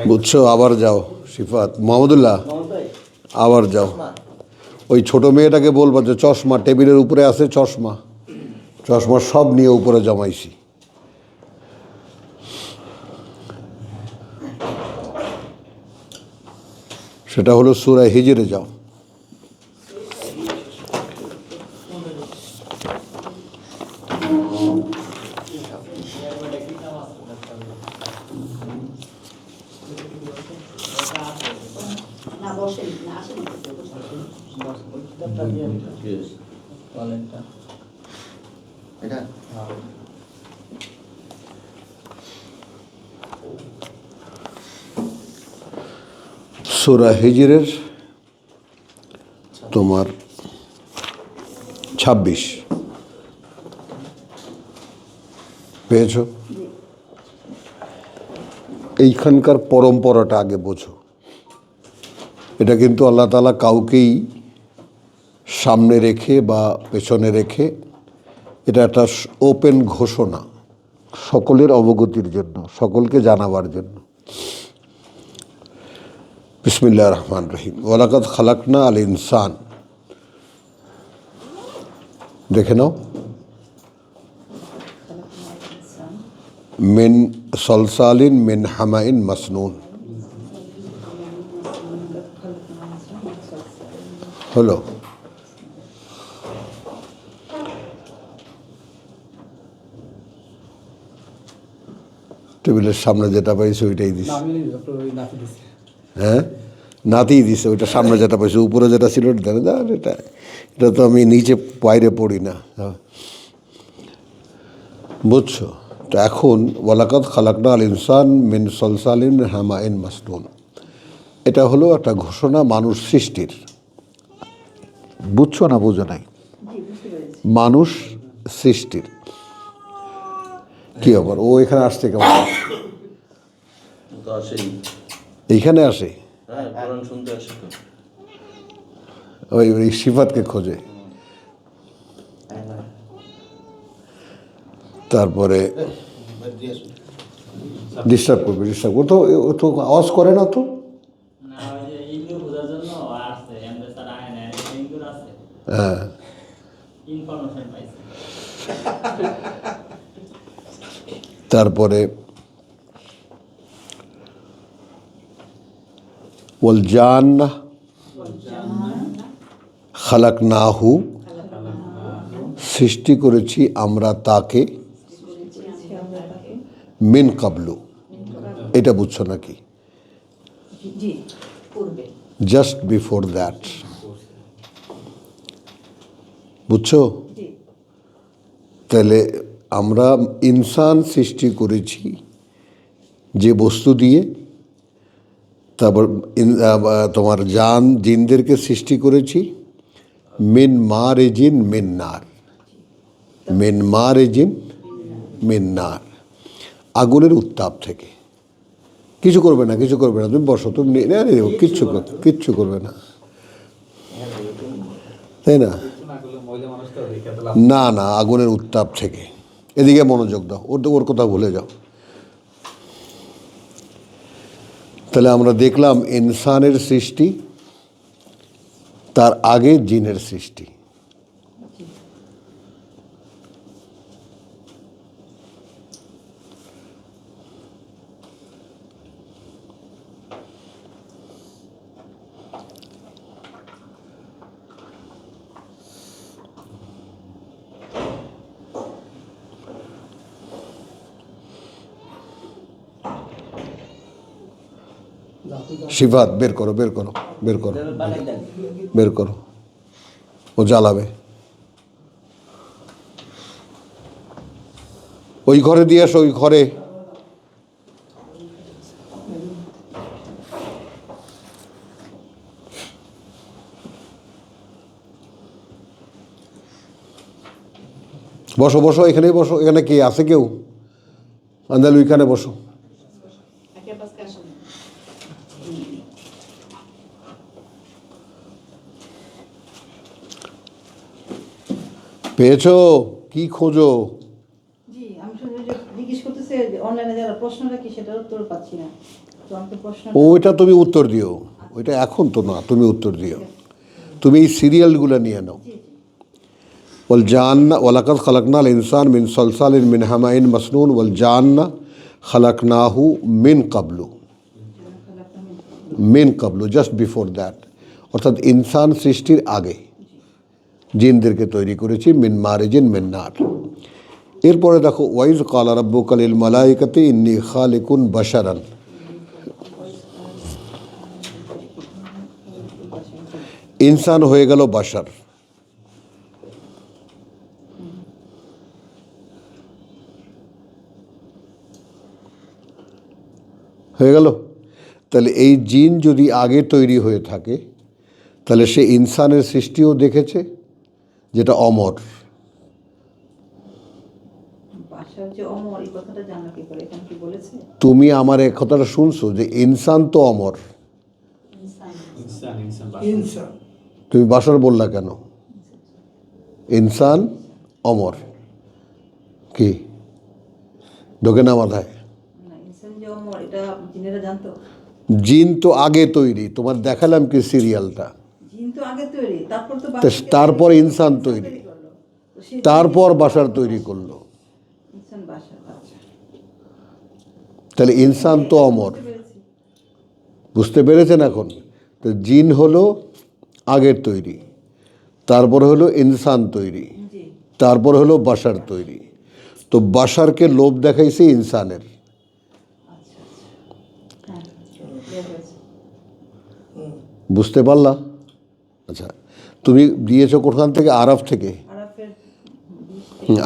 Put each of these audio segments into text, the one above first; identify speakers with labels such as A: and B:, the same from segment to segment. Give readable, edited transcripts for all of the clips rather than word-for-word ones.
A: বুঝছো? আবার যাও সিফাত, মোহাম্মদুল্লাহ, আবার যাও। ওই ছোট মেয়েটাকে বলবো যে চশমা টেবিলের উপরে আছে, চশমা চশমা সব নিয়ে উপরে জমাইছি। সেটা হলো সূরা হিজরে যাও। সূরা হিজরের তোমার 26 পেয়েছ? এইখানকার পরম্পরাটা আগে বোঝো। এটা কিন্তু আল্লাহ তাআলা কাউকেই সামনে রেখে বা পেছনে রেখে, এটা একটা ওপেন ঘোষণা, সকলের অবগতির জন্য, সকলকে জানাবার জন্য। বিসমিল্লাহির রহমানির রহিম। ওয়ালাকাদ খালাকনা আল ইনসান, দেখে নাও। মিন সলসালিন মিন হামাইন মাসনুন, হলো। টেবিলের সামনে যেটা পাইছে ওইটাই দিছে। হ্যাঁ, নাতি দিছে ওইটা, সামনে যেটা পাইছে, উপরে যেটা ছিল এটা এটা তো আমি নিচে বাইরে পড়ি না, বুঝছো? তো এখন ওয়ালাকাদ খালাকনা আল ইনসান মিন সলসালিন হামাইন মাসনুন, এটা হলো একটা ঘোষণা মানুষ সৃষ্টির। বুঝছো না বুঝো নাই? মানুষ সৃষ্টির কি ব্যাপার? ও এখানে আসছে কেমন? এইখানে আসে ওই ওই সিফাতকে খোঁজে, তারপরে ডিস্টার্ব করবে, ডিস্টার্ব করতো। ও তো আওয়াজ করে না তো। হ্যাঁ, তারপরে ওয়াল জান্না খালাকনাহু, সৃষ্টি করেছি আমরা তাকে, মিন কাবলু, এটা বুঝছো নাকি? জাস্ট বিফোর দ্যাট, বুঝছো? তাহলে আমরা ইনসান সৃষ্টি করেছি যে বস্তু দিয়ে, তারপর তোমার জান জিনদেরকে সৃষ্টি করেছি মিন মারিজিন মিন নার, মিন মারিজিন মিন নার, আগুনের উত্তাপ থেকে। কিছু করবে না, কিছু করবে না, তুমি বসো, তুমি কিচ্ছু করবে না, তাই না? না না, আগুনের উত্তাপ থেকে। এদিকে মনোযোগ দাও, ওর কথা ভুলে যাও। তাহলে আমরা দেখলাম ইনসানের সৃষ্টি, তার আগে জিনের সৃষ্টি। সিফাত বের করো, বের করো, বের করো, বের করো, ও জ্বালাবে। ওই ঘরে দিয়ে আসো, ওই ঘরে। বসো বসো, এখানেই বসো। এখানে কে আছে? কেউ? আন্দাল ওইখানে বসো। পেয়েছো? কি খোঁজো?
B: স্যার প্রশ্নটা কি সেটার উত্তর পাচ্ছি না, তো আমাকে প্রশ্ন
A: ওইটা তুমি উত্তর দিও, ওইটা এখন তো না, তুমি উত্তর দিও। তুমি এই সিরিয়ালগুলো নিয়ে নাও। ওয়াল জান্না ওয়ালাকাদ খালাকনাল ইনসান মিন সলসালিন মিন হামাইন মাসনুন ওয়াল জান্না খালাকনাহু মিন কাবলু জাস্ট বিফোর দ্যাট, অর্থাৎ ইনসান সৃষ্টির আগে জিনদেরকে তৈরি করেছি মিন মারিজিন মিন নার। এরপরে দেখো ওয়াইজ কালা রাব্বুকা লিল মালাইকাতি ইন্নী খালিকুন বাশারান, ইনসান হয়ে গেল বাশার। হয়ে গেল। তাহলে এই জিন যদি আগে তৈরি হয়ে থাকে তাহলে সে ইনসানের সৃষ্টিও দেখেছে, যেটা অমর।
B: বাসার যে অমর এই কথাটা জানা কি করে, এখানে কি বলেছে?
A: তুমি আমার এক কথাটা শুনছো যে ইনসান তো অমর, তুমি বাশার বললা কেন? ইনসান অমর কি ঢোকে না মাথায়?
B: না, ইনসান যে অমর এটা জিনেরা জানতো।
A: জিন তো আগে তৈরি, তোমার দেখালাম কি সিরিয়ালটা।
B: জিন তো আগে তৈরি, তারপর তো
A: তারপর ইনসান তৈরি,
B: করলো। তো সে
A: তারপর বাশার তৈরি করলো।
B: ইনসান বাসা, আচ্ছা
A: তাহলে ইনসান তো অমর,
B: বুঝতে পেরেছি।
A: বুঝতে পেরেছেন এখন? তো জিন হলো আগের তৈরি, তারপর হলো ইনসান তৈরি,
B: জি
A: তারপর হলো বাশার তৈরি। তো বাশারকে লোভ দেখাইছে ইনসানের।
B: আচ্ছা হ্যাঁ clear হয়েছে।
A: বুঝতে পারলা? আচ্ছা, তুমি দিয়েছো কোথান থেকে? আরাফ থেকে।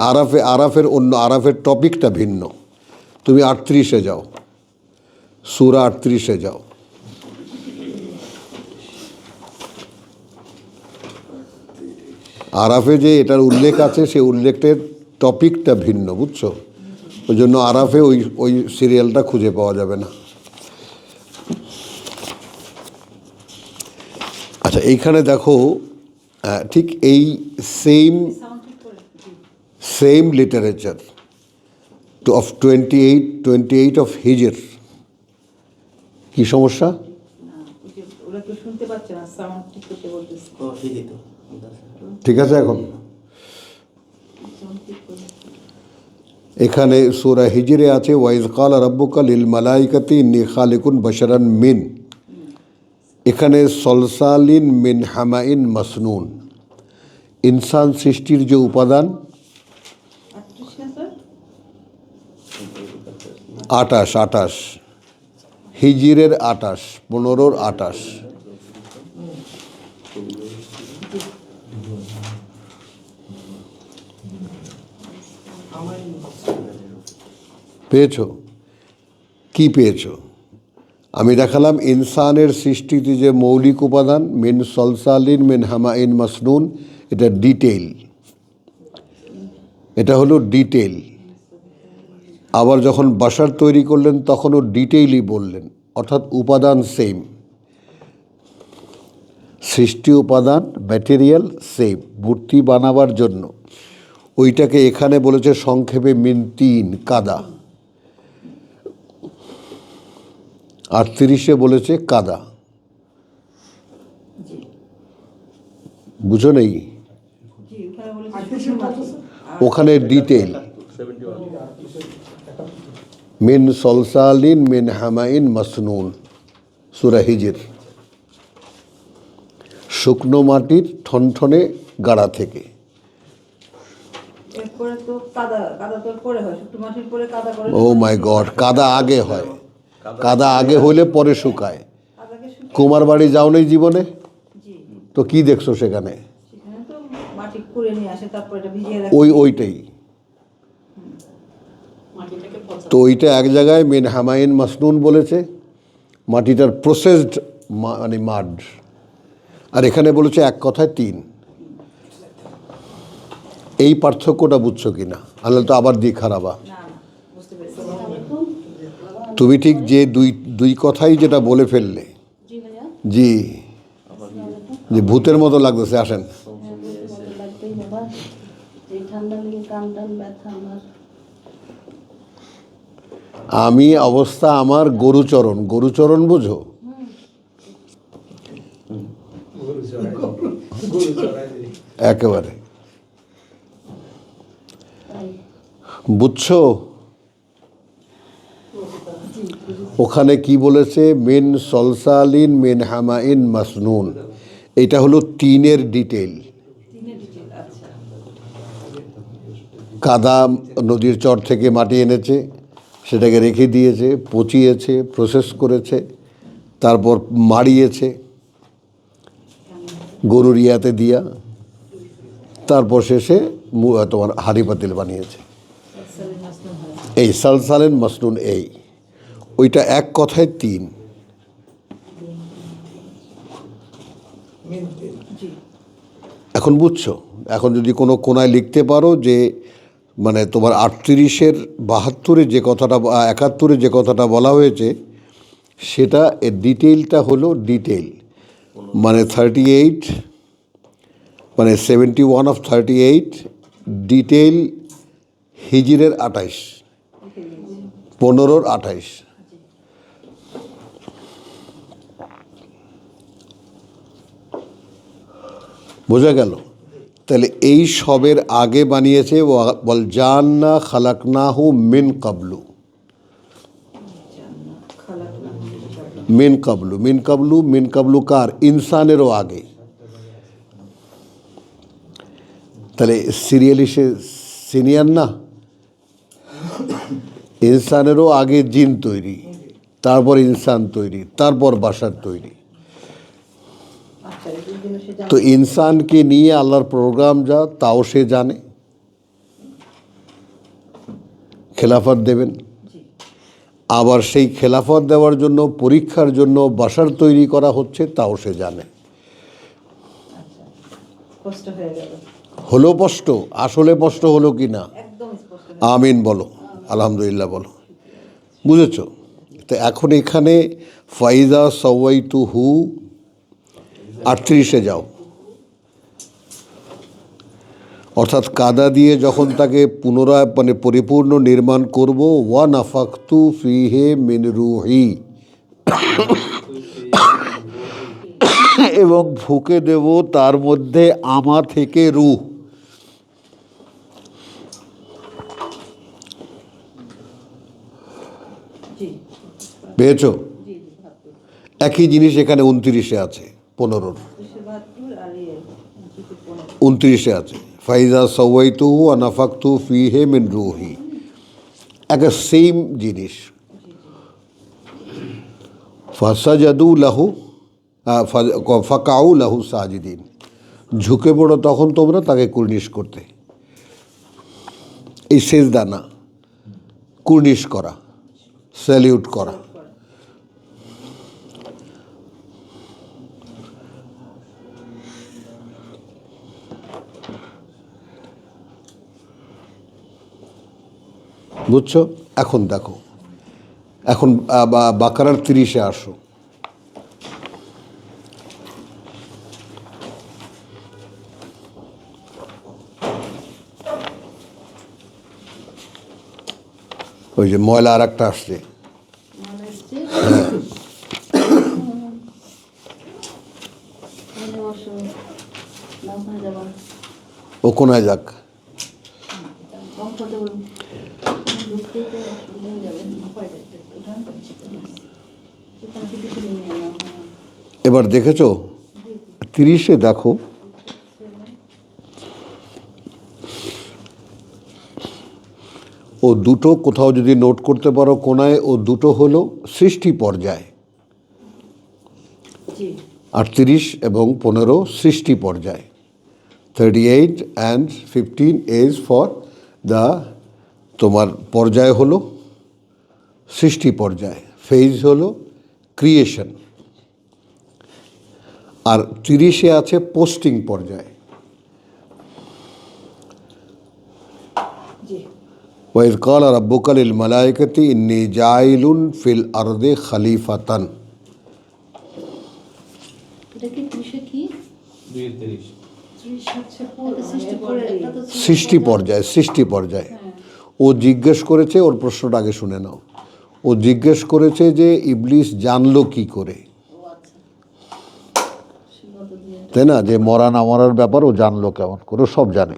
B: আরাফের
A: আরাফের অন্য, আরাফের টপিকটা ভিন্ন। তুমি 38-এ যাও, সূরা 38-এ যাও। আরাফে যে এটার উল্লেখ আছে সে উল্লেখের টপিকটা ভিন্ন, বুঝছো? ওই জন্য আরাফে ওই সিরিয়ালটা খুঁজে পাওয়া যাবে না। আচ্ছা, এইখানে দেখো ঠিক এই
B: সাউন্ড ঠিক করে জি।
A: সেম লিটারেচার অফ 28 অফ হিজর। কি সমস্যা?
B: না, ওই যে ওরা কেউ শুনতে পাচ্ছে না, সাউন্ড ঠিক করতে বলতেছে।
A: ঠিক আছে এখন?
B: সাউন্ড ঠিক করে
A: এখানে সূরা হিজরে আছে ওয়াইজ কালা রাব্বুকা লিল মালাইকাতি ইন্নী খালিকুন বাশারান মিন, এখানে সলসালিন মিন হামাইন মাসনুন, ইনসান সৃষ্টির যে উপাদান
B: 38 না স্যার?
A: 28 হিজরের 28, 15-র 28। পেয়েছো? কি পেয়েছো? আমি দেখালাম ইনসানের সৃষ্টিতে যে মৌলিক উপাদান মিন সলসালিন মিন হামাইন মাসনুন, এটা ডিটেইল, এটা হলো ডিটেইল। আবার যখন বাশার তৈরি করলেন তখনও ডিটেইলই বললেন, অর্থাৎ উপাদান সেম, সৃষ্টি উপাদান ম্যাটেরিয়াল সেম, মূর্তি বানাবার জন্য। ওইটাকে এখানে বলেছে সংক্ষেপে মিন তিন, কাদা। 38-এ বলেছে কাদা।
B: জি
A: বুঝো নেই?
B: জি, ওখানে বলেছে শুকনো মাটি।
A: ওখানে ডিটেইল মিন সলসালিন মিন হামাইন মাসনুন, সূরা হিজর। শুকনো মাটির ঠনঠনে গাড়া থেকে।
B: এরপরে তো কাদা তো পরে হয়, শুকনো মাটির পরে কাদা করে।
A: ও মাই গড, কাদা আগে হয়। কাদা আগে হইলে পরে শুকায়।
B: কাদাকে শুকিয়ে
A: কুমার বাড়ি যাও নেই জীবনে?
B: জি
A: তো কি দেখছো সেখানে?
B: সেখানে তো মাটি কুড়ে নিয়ে আসে, তারপর এটা ভিজিয়ে রাখে।
A: ওইটাই তো, ওইটা এক জায়গায় মিন হামাইন মাসনুন বলেছে, মাটিটার প্রসেসড মানে মাড। আর এখানে বলেছে এক কথায় তিন। এই পার্থক্যটা বুঝছো কি না? আনলে তো আবার দিক খারাপা।
B: না না, বুঝতে পেরেছি।
A: তুমি ঠিক যে দুই কথাই যেটা বলে ফেললে,
C: জি ভাইয়া,
A: জি, যে ভূতের মতো লাগতেছে। আসেন,
C: লাগবেই বাবা, এই ঠান্ডা লেগে কান টান ব্যথা আমার।
A: আমি অবস্থা আমার গরুচরণ, গরুচরণ বোঝো? একেবারে বুঝছো? ওখানে কি বলেছে? মিন সলসালিন মিন হামাইন মাসনুন, এটা হলো টিনের ডিটেল।
B: আচ্ছা,
A: কাদা নদীর চর থেকে মাটি এনেছে, সেটাকে রেখে দিয়েছে, পচিয়েছে, প্রসেস করেছে, তারপর মাড়িয়েছে গরুর ইয়াতে দিয়া, তারপর শেষে তোমার হাঁড়ি পাতিল বানিয়েছে।
B: সালসাবিল মাসনুন হয়।
A: এই সালসালেন মাসনুন, এই ওইটা এক কথায় তিন।
B: জি,
A: এখন বুঝছো? এখন যদি কোনো কোনায় লিখতে পারো যে মানে তোমার 38-এর 72-এ যে কথাটা, 71-এ যে কথাটা বলা হয়েছে, সেটা এর ডিটেইলটা হলো ডিটেইল মানে 38, মানে 71 অফ 38, ডিটেইল হিজরের 28, 15-র 28। বোঝা গেল? তাহলে এই সবের আগে বানিয়েছে বল জান্না খালাকনাহু মিন কাবলু, মিন কাবলু, মিন কাবলু, মিন কাবলু কার? ইনসানেরও আগে। তাহলে সিরিয়ালি সে সিনিয়র না? ইনসানেরও আগে জিন তৈরি, তারপর ইনসান তৈরি, তারপর বাশার তৈরি।
B: আচ্ছা, এই জন্য সে
A: তো ইনসানকে নিয়ে আল্লাহর প্রোগ্রাম যা, তাও সে জানে। খেলাফত দেবেন, আবার সেই খেলাফত দেওয়ার জন্য পরীক্ষার জন্য বাশার তৈরি করা হচ্ছে, তাও সে জানে।
B: কষ্ট হয়ে গেল,
A: হলো স্পষ্ট? আসলে স্পষ্ট হলো কি না?
B: একদম স্পষ্ট।
A: আমিন বলো, আলহামদুলিল্লাহ বলো। বুঝেছ? তো এখন এখানে ফাইজা সওয়াইতু হু 38-এ যাও, অর্থাৎ কাদা দিয়ে যখন তাকে পুনরায় মানে পরিপূর্ণ নির্মাণ করব, ওয়া নাফাকতু ফিহে মিন রুহি, এবং ফুঁকে দেব তার মধ্যে আমা থেকে রূহ।
B: জি
A: পেয়েছ?
B: জি জি, 72,
A: একই জিনিস এখানে 29-এ আছে, 15-র
B: 72 আর 15।
A: 29-এ আছে ফাইজা সওয়াইতু ওয়া নাফাকতু ফিহে মিন রুহি, একটা সেম জিনিস। ফাসাজাদু লাহু, ফাকাউ লাহু সাজিদিন, ঝুঁকে পড়ো তখন তোমরা তাকে কুর্নিশ করতে। এই সেজদা না, কুর্নিশ করা, স্যালিউট করা। বুঝছো? এখন দেখো, এখন বাকারার 30-এ আসো। ওই যে ময়লা আর একটা আসছে,
C: মানে হচ্ছে মানে অবশ্য ওখানে যাবেন
A: ও কোনায় যাক।
C: কমফোর্টেবল ঢুকতে অসুবিধা হয়ে যাবে। সেখানে কিছু নিয়ে এলাম।
A: এবার দেখেছো 30-এ দেখো, ও দুটো কোথাও যদি নোট করতে পারো কোনায়, ও দুটো হলো সৃষ্টি পর্যায়,
B: জি
A: 38 এবং 15 সৃষ্টি পর্যায়, 38 অ্যান্ড 15 ইজ ফর দ্য তোমার পর্যায় হলো সৃষ্টি পর্যায়, ফেজ হলো ক্রিয়েশন। আর 30-এ আছে পোস্টিং পর্যায়।
B: জি,
A: ওয়াইজ ক্বালা রাব্বুকা লিল মালাইকাতি ইন্নী জাইলুন ফিল আরদি খলিফাতান।
C: এটা কি 30 কি
D: 32
C: সৃষ্টি করে এটা তো
A: সৃষ্টি পর্যায়, সৃষ্টি পর্যায়। ও জিজ্ঞেস করেছে, ওর প্রশ্নটা আগে শুনে নাও। ও জিজ্ঞেস করেছে যে ইবলিস জানলো কি করে,
C: ও আচ্ছা সে কত দিয়ে
A: তাই না? যে মরা না মরার ব্যাপার ও জানলো কেমন করে, ও সব জানে।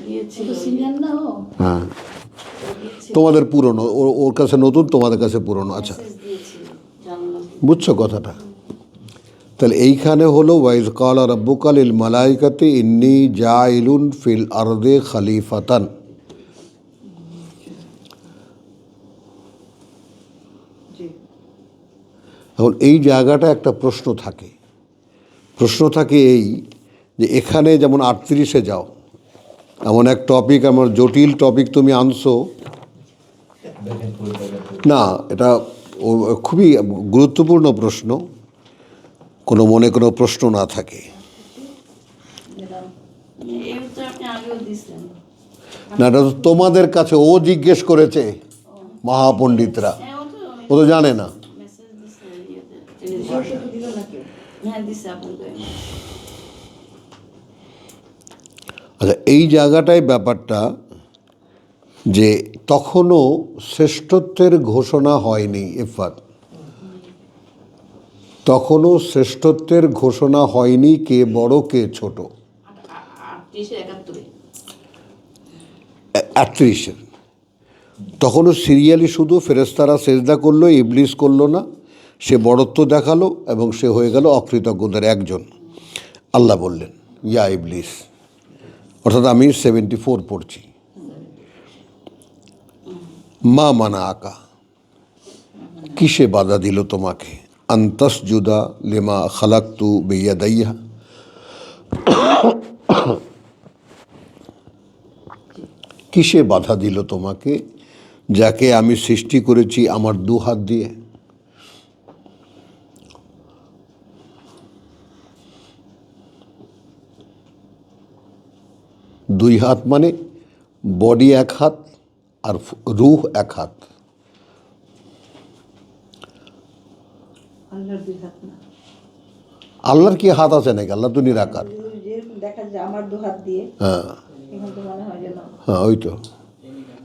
C: দিয়েছিল সিনিয়র না ও
A: হ্যাঁ, তোমাদের পুরনো, ওর কাছে নতুন, তোমাদের কাছে পুরনো। আচ্ছা,
C: মেসেজ দিয়েছিল জানলাম।
A: বুঝছো কথাটা? তাহলে এইখানে হলো ওয়াইজ ক্বালা রাব্বুকা লিল মালাইকাতি ইন্নী জাইলুন ফিল আরদে খলিফাতান।
B: জি।
A: এখন এই জায়গাটা একটা প্রশ্ন থাকে, এই যে এখানে যেমন 38-এ যাও, এমন এক টপিক, আমার জটিল টপিক তুমি আনছো না, এটা খুবই গুরুত্বপূর্ণ প্রশ্ন, কোনো মনে কোনো প্রশ্ন না থাকে।
C: এই তো আপনি আগেও দিয়েছেন।
A: না, এটা তো তোমাদের কাছে ও জিজ্ঞেস করেছে, মহাপণ্ডিতরা,
C: হ্যাঁ
A: ও তো জানে না।
C: মেসেজ দিছে
B: সরস্বতী দিল নাকি?
C: হ্যাঁ দিছে আপনাদের।
A: আচ্ছা, এই জায়গাটায় ব্যাপারটা যে তখনও শ্রেষ্ঠত্বের ঘোষণা হয়নি, ইফাত, তখনও শ্রেষ্ঠত্বের ঘোষণা হয়নি কে বড় কে ছোট।
C: 38-71
A: 38-এর তখনও সিরিয়ালি শুধু ফেরেশতারা সেজদা করলো, ইবলিস করলো না, সে বড়ত্ব দেখালো এবং সে হয়ে গেল অকৃতজ্ঞদের একজন। আল্লাহ বললেন ইয়া ইবলিস, অর্থাৎ আমি 74 পড়ছি, মা মানা আকা, কিসে বাধা দিল তোমাকে, আন্তাস জুদা লেমা খালাক্তু বেয়াদাইয়া, কিসে বাধা দিল তোমাকে যাকে আমি সৃষ্টি করেছি আমার দু হাত দিয়ে। দুই হাত মানে বডি এক হাত আর রূহ এক হাত।
B: আল্লাহর দুই হাত না।
A: আল্লাহর কি হাত আছে নাকি? আল্লাহ তো নিরাকার।
B: যেরকম দেখা যায় আমার দু হাত দিয়ে,
A: হ্যাঁ
B: এখন তো মনে হয় যেন
A: হ্যাঁ, ওই তো,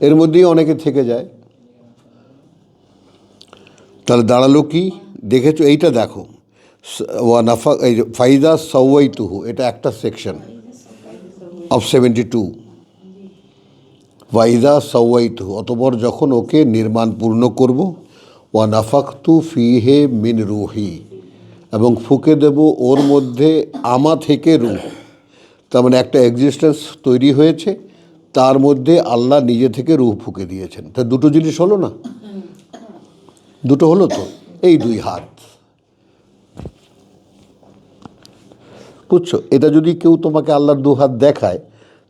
A: এর মধ্যেই অনেকে থেকে যায়। তাহলে দাঁড়ালো কি দেখেছো? এইটা দেখো, ওয়া নাফা, এই ফাইদা সাওয়াইতুহু, এটা একটা সেকশন অফ 72। ওয়াইদা সাওয়াইতুহু, অতঃপর যখন ওকে নির্মাণ পূর্ণ করব, ওয়া নাফাকতু ফিহে মিন রুহি, এবং ফুঁকে দেব ওর মধ্যে আমা থেকে রূহ। তার মানে একটা এক্সিস্টেন্স তৈরি হয়েছে, তার মধ্যে আল্লাহ নিজে থেকে রূহ ফুঁকে দিয়েছেন। তা দুটো জিনিস হলো না? দুটো হলো তো, এই দুই হাত। বুঝছো? এটা যদি কেউ তোমাকে আল্লাহর দু হাত দেখায়,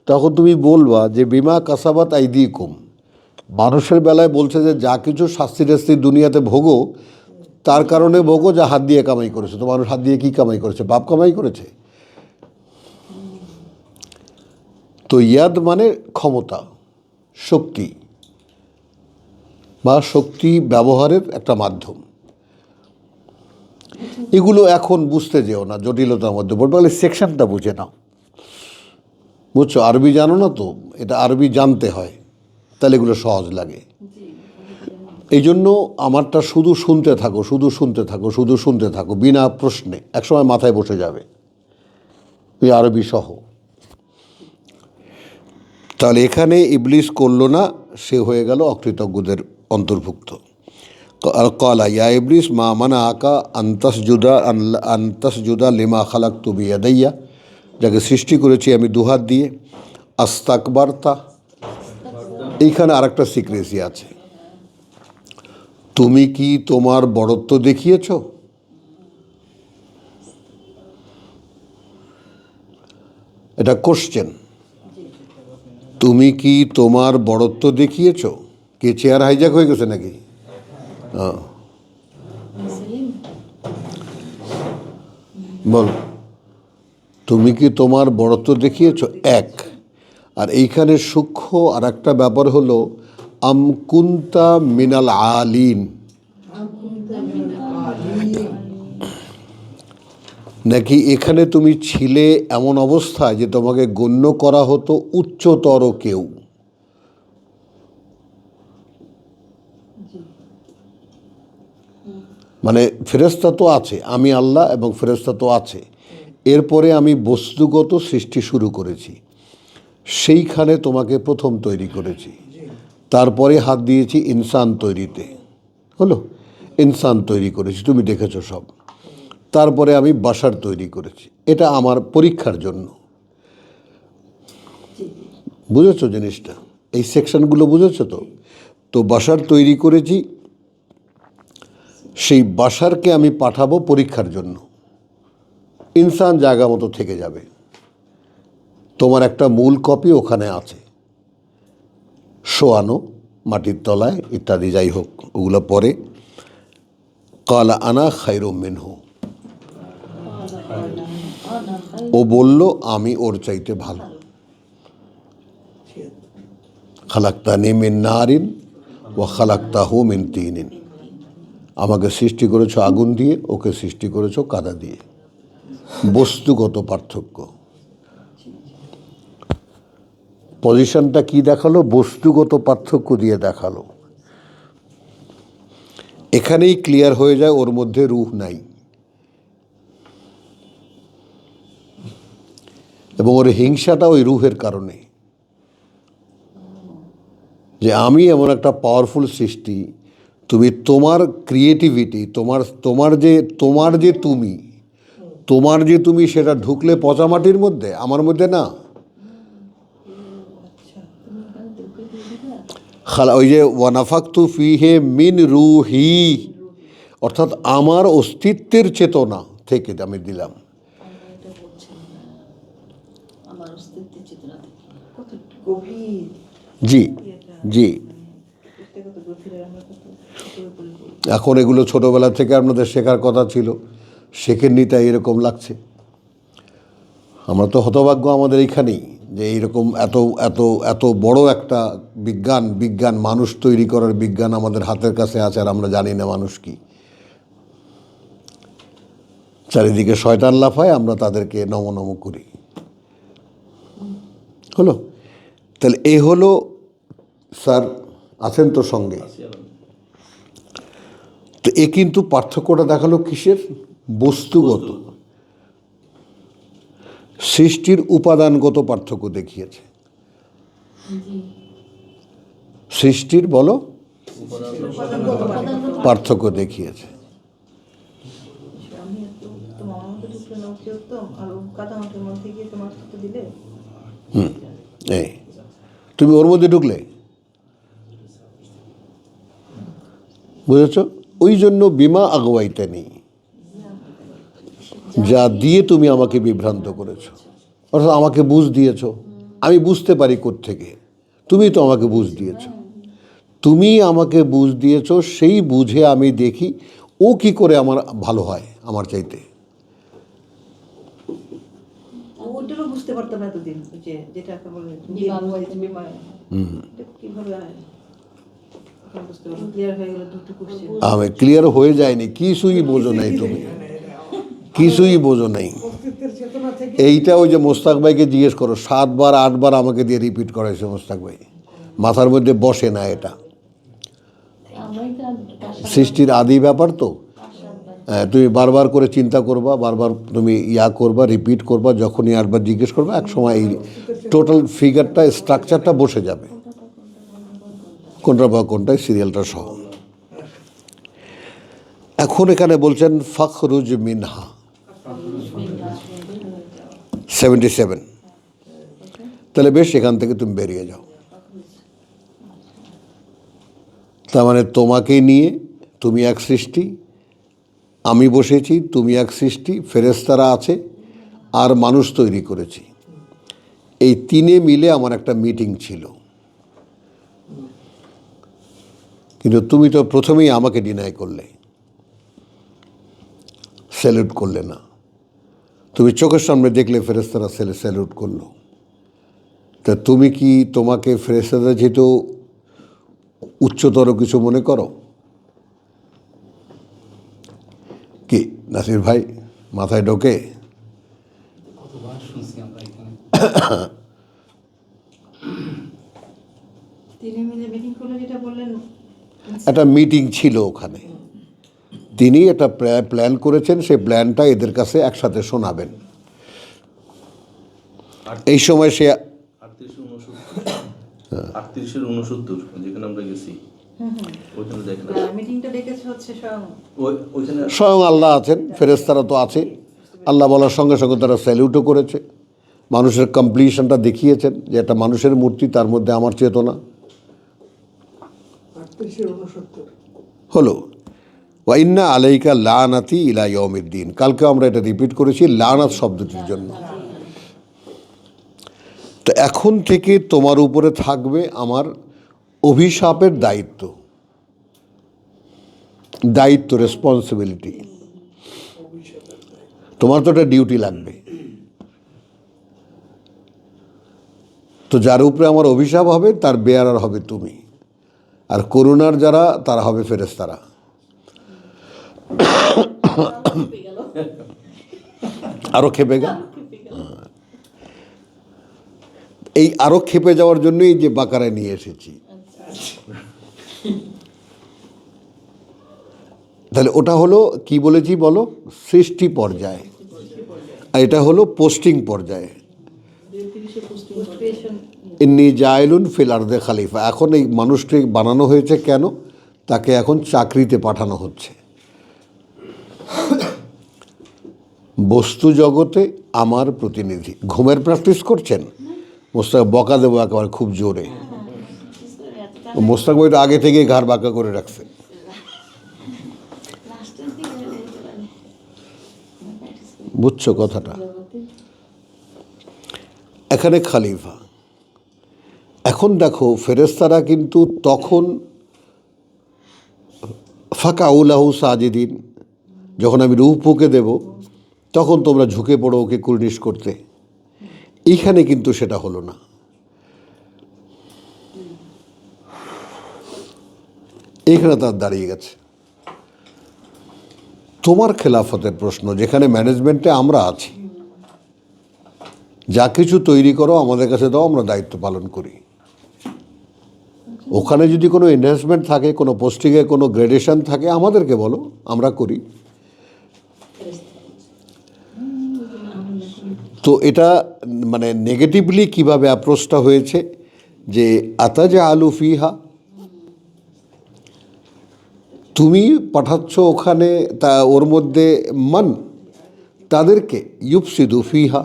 A: তখন তুমি বলবা যে বিমা কাসাবাত আইদিকুম, মানুষের বেলায় বলছে যে যা কিছু শাস্তি টাস্তি দুনিয়াতে ভোগো, তার কারণে ভোগো যা হাত দিয়ে কামাই করেছে। তো মানুষ হাত দিয়ে কী কামাই করেছে? পাপ কামাই করেছে। তো ইয়াদ মানে ক্ষমতা, শক্তি, বা শক্তি ব্যবহারের একটা মাধ্যম। এগুলো এখন বুঝতে যেও না, জটিলতার মধ্যে পড়বে, বলে সেকশনটা বুঝে নাও। বুঝছো? আরবি জানো না তো, এটা আরবি জানতে হয়, তাহলে এগুলো সহজ লাগে। এই জন্য আমারটা শুধু শুনতে থাকো, শুধু শুনতে থাকো, শুধু শুনতে থাকো, বিনা প্রশ্নে, একসময় মাথায় বসে যাবে ওই আরবি সহ। তাহলে এখানে ইবলিস করলো না, সে হয়ে গেল অকৃতজ্ঞদের অন্তর্ভুক্ত। ক্বালা ইয়া ইবলিস মা মানা আকা আন্তাস জুদা লিমা খালাকতু বিয়াদাইয়া, যাকে সৃষ্টি করেছি আমি দুহাত দিয়ে, আস্তাকবারতা। এইখানে আরেকটা সিক্রেসি আছে, তুমি কি তোমার বড়ত্ব দেখিয়েছ? এটা কোশ্চেন। তুমি কি তোমার বড়ত্ব দেখিয়েছ? কে চেয়ার হাইজ্যাক হয়ে গেছে নাকি? বল, তুমি কি তোমার বড়ত্ব দেখিয়েছ? এক। আর এইখানে সূক্ষ্ম আর একটা ব্যাপার হলো আমকুন্তা মিনাল আলিন, নাকি এখানে তুমি ছিলে এমন অবস্থায় যে তোমাকে গণ্য করা হতো উচ্চতর কেউ। মানে ফেরেশতা তো আছে, আমি আল্লাহ এবং ফেরেশতা তো আছে, এরপরে আমি বস্তুগত সৃষ্টি শুরু করেছি, সেইখানে তোমাকে প্রথম তৈরি করেছি, তারপরে হাত দিয়েছি ইনসান তৈরিতে, হলো, ইনসান তৈরি করেছি, তুমি দেখেছো সব, তারপরে আমি বাশার তৈরি করেছি, এটা আমার পরীক্ষার জন্য। বুঝেছো জিনিসটা? এই সেকশনগুলো বুঝেছো তো? তো বাশার তৈরি করেছি, সেই বাশারকে আমি পাঠাবো পরীক্ষার জন্য, ইনসান জায়গা মতো থেকে যাবে, তোমার একটা মূল কপি ওখানে আছে শোয়ানো মাটির তলায় ইত্যাদি, যাই হোক ওগুলো পরে। কালা আনা খায়রুম মিনহু, ও বলল আমি ওর চাইতে ভালো। খালাক্তানি মিন নারিন ওয়া খালাক্তাহু মিন তিনিন, আমাকে সৃষ্টি করেছো আগুন দিয়ে, ওকে সৃষ্টি করেছো কাদা দিয়ে। বস্তুগত পার্থক্য, পজিশনটা কি দেখালো? বস্তুগত পার্থক্য দিয়ে দেখালো। এখানেই ক্লিয়ার হয়ে যায় ওর মধ্যে রূহ নাই, এবং ওর হিংসাটা ওই রূহের কারণে, যে আমি এমন একটা পাওয়ারফুল সৃষ্টি, তুমি তোমার ক্রিয়েটিভিটি, তোমার যে তুমি সেটা ঢুকলে পচা মাটির মধ্যে, আমার মধ্যে না। ওই যে ওয়ানাফাকতু ফিহে মিন রুহি, অর্থাৎ আমার অস্তিত্বের চেতনা থেকে আমি দিলাম।
C: আমার অস্তিত্বের চেতনা থেকে
B: কত গভীর
A: জি
B: এটা,
A: জি।
B: এটা কত গভীর, আমরা কত উপরে বলি।
A: এখন এগুলো ছোটোবেলা থেকে আপনাদের শেখার কথা ছিল, শেখেননি তাই এরকম লাগছে। আমরা তো হতভাগ্য আমাদের এইখানেই, যে এইরকম এত এত এত বড় একটা বিজ্ঞান মানুষ তৈরি করার বিজ্ঞান আমাদের হাতের কাছে আছে, আর আমরা জানি না মানুষ কি। চারিদিকে শয়তান লাফায়, আমরা তাদেরকে নম নম করি। হলো, তাহলে এই হলো, স্যার আছেন তো সঙ্গে? তো এ কিন্তু পার্থক্যটা দেখালো কিসের? বস্তুগত। সৃষ্টির উপাদানগত পার্থক্য দেখিয়েছে। সৃষ্টির বলো পার্থক্য দেখিয়েছে।
B: আমি এত তোমার মতো ঢুকলে না উঠলে উঠতাম, আর কাদা মাটির মধ্যে গিয়ে তোমার সাথে দিলে
A: এই তুমি ওর মধ্যে ঢুকলে, বুঝেছ? ওই জন্য বিমা আগুয়াইতে নেই, যা দিয়ে তুমি আমাকে বিভ্রান্ত করেছ, অর্থাৎ আমাকে বুঝ দিয়েছ। আমি বুঝতে পারি কোত্থেকে, তুমি তো আমাকে বুঝ দিয়েছ, তুমি আমাকে বুঝ দিয়েছ, সেই বুঝে আমি দেখি ও কি করে আমার ভালো হয় আমার চাইতে।
B: ওইটারও বুঝতে পারতাম না এতদিন, যে যেটা একটা বলে বিমায় কিভাবে হয়, এখন বুঝতে পারলাম, ক্লিয়ার হয়ে গেল দুটো কোশ্চেন।
A: আমি ক্লিয়ার হয়ে যায়নি, কিছুই বোঝো নাই তুমি, কিছুই বোঝো নাই। এইটা ওই যে মোস্তাক ভাইকে জিজ্ঞেস করো, 7 বার 8 বার আমাকে দিয়ে রিপিট করাইছে মোস্তাক ভাই, মাথার মধ্যে বসে না এটা। সৃষ্টির আদি ব্যাপার তো, তুমি বারবার করে চিন্তা করবা, বারবার তুমি করবা, রিপিট করবা, যখনই 8 বার জিজ্ঞেস করবা, এক সময় এই টোটাল ফিগারটা, স্ট্রাকচারটা বসে যাবে, কোনটা বা কোনটায় সিরিয়ালটা সহ। এখন এখানে বলছেন ফখরুজ মিনহা 77, তাহলে বেশ এখান থেকে তুমি বেরিয়ে যাও। তার মানে তোমাকে নিয়ে, তুমি এক সৃষ্টি, আমি বসেছি, তুমি এক সৃষ্টি, ফেরেশতারা আছে, আর মানুষ তৈরি করেছি, এই তিনে মিলে আমার একটা মিটিং ছিল। কিন্তু তুমি তো প্রথমেই আমাকে ডিনাই করলে, স্যালুট করলে না। তুমি চোখের সামনে দেখলে ফেরেশতারা স্যালুট করলো, তা তুমি কি তোমাকে ফেরেশতারা যেহেতু উচ্চতর কিছু মনে করো? কি নাসির ভাই মাথায় ঢোকে?
B: তিনি মিলে মিটিং করলে যেটা বললেন,
A: একটা মিটিং ছিল ওখানে, তিনি একটা প্ল্যান করেছেন, সেই প্ল্যানটা এদের কাছে একসাথে শোনাবেন। এই সময় সে
D: 38-69 যেখানে আমরা গেছি ওইখানে দেখেন
B: মিটিংটা ডেকেছে হচ্ছে স্বয়ং
D: ওইখানে
A: স্বয়ং আল্লাহ আছেন, ফেরেশতারা তো আছে। আল্লাহ বলার সঙ্গে সঙ্গে তারা স্যালিউটও করেছে, মানুষের কমপ্লিশনটা দেখিয়েছেন যে একটা মানুষের মূর্তি, তার মধ্যে আমার চেতনা হলো। ওয়াইন্না আলাইকা লানাতি ইলা ইয়াউমিদ্দিন, কালকে আমরা এটা রিপিট করেছি লানাত শব্দটির জন্য। তো এখন থেকে তোমার উপরে থাকবে আমার অভিশাপের দায়িত্ব, রেসপন্সিবিলিটি। তোমার তো একটা ডিউটি লাগবে। তো যার উপরে আমার অভিশাপ হবে তার বেয়ারার হবে তুমি, আর করুণার যারা তারা হবে ফেরেশতারা। আরো খেপে গেল। এই আরো খেপে যাওয়ার জন্যই যে বাকারায় নিয়ে এসেছি। তাহলে ওটা হলো কি বলেছি বলো, সৃষ্টি পর্যায়ে, আর এটা হলো পোস্টিং পর্যায়ে। ইন্নী জাইলুন ফিল আরদে খালিফা, এখন এই মানুষটি বানানো হয়েছে কেন, তাকে এখন চাকরিতে পাঠানো হচ্ছে। বস্তু জগতে আমার প্রতিনিধি। ঘুমের প্র্যাকটিস করছেন? মোস্তাক বকা দেবো একেবারে খুব জোরে। মোস্তাক বইটা আগে থেকেই ঘাড় বাঁকা করে রাখছে। বুঝছো কথাটা? এখানে খালিফা। এখন দেখো ফেরেশতারা কিন্তু তখন ফাকাউলাহু সাজিদিন, যখন আমি রূহ ফুঁকে দেব তখন তোমরা ঝুঁকে পড়ো ওকে কুর্নিশ করতে। এইখানে কিন্তু সেটা হলো না। এইখানে তার দাঁড়িয়ে গেছে তোমার খেলাফতের প্রশ্ন, যেখানে ম্যানেজমেন্টে আমরা আছি। যা কিছু তৈরি করো আমাদের কাছে দাও, আমরা দায়িত্ব পালন করি। ওখানে যদি কোনো এনহ্যান্সমেন্ট থাকে, কোনো পোস্টিংয়ে কোনো গ্রেডেশন থাকে, আমাদেরকে বলো, আমরা করি। তো এটা মানে নেগেটিভলি কিভাবে অ্যাপ্রোচটা হয়েছে যে আতাজা আলু ফিহা, তুমি পাঠাচ্ছ ওখানে তা ওর মধ্যে মান তাদেরকে, ইউফসিদু ফিহা,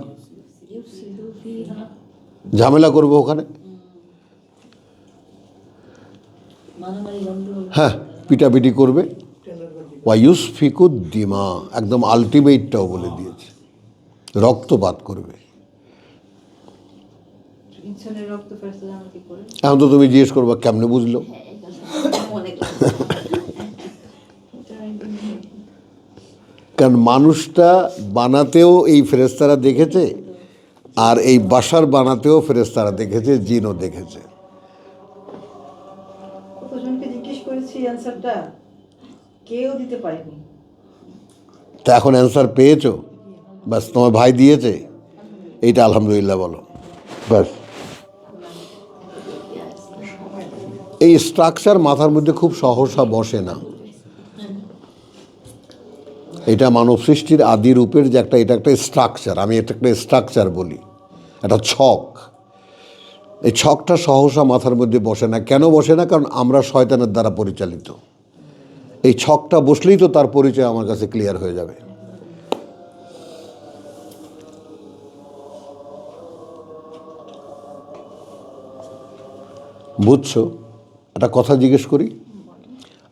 A: ঝামেলা করবো ওখানে। হ্যাঁ, পিটাপিটি করবে। ওয়ায়ুসফিকুদ্দিমা, একদম আলটিমেটটাও বলে দিয়েছে, রক্তপাত করবে। এখন তো তুমি জিজ্ঞেস করবা কেমনে বুঝলো? কারণ মানুষটা বানাতেও এই ফেরেশতারা দেখেছে, আর এই বাসার বানাতেও ফেরেশতারা দেখেছে, জিনও দেখেছে।
B: কতজনকে জিজ্ঞেস করেছি অ্যানসারটা, কেউ দিতে পারেনি।
A: তা এখন অ্যান্সার পেয়েছো, ব্যাস তোমার ভাই দিয়েছে, এইটা আলহামদুলিল্লাহ বলো, ব্যাস। এই স্ট্রাকচার মাথার মধ্যে খুব সহসা বসে না। এটা মানব সৃষ্টির আদি রূপের যে একটা, এটা একটা স্ট্রাকচার, আমি এটা একটা স্ট্রাকচার বলি, একটা ছক। এই ছকটা সহসা মাথার মধ্যে বসে না। কেন বসে না? কারণ আমরা শয়তানের দ্বারা পরিচালিত। এই ছকটা বসলেই তো তার পরিচয় আমার কাছে ক্লিয়ার হয়ে যাবে। বুঝছো? একটা কথা জিজ্ঞেস করি,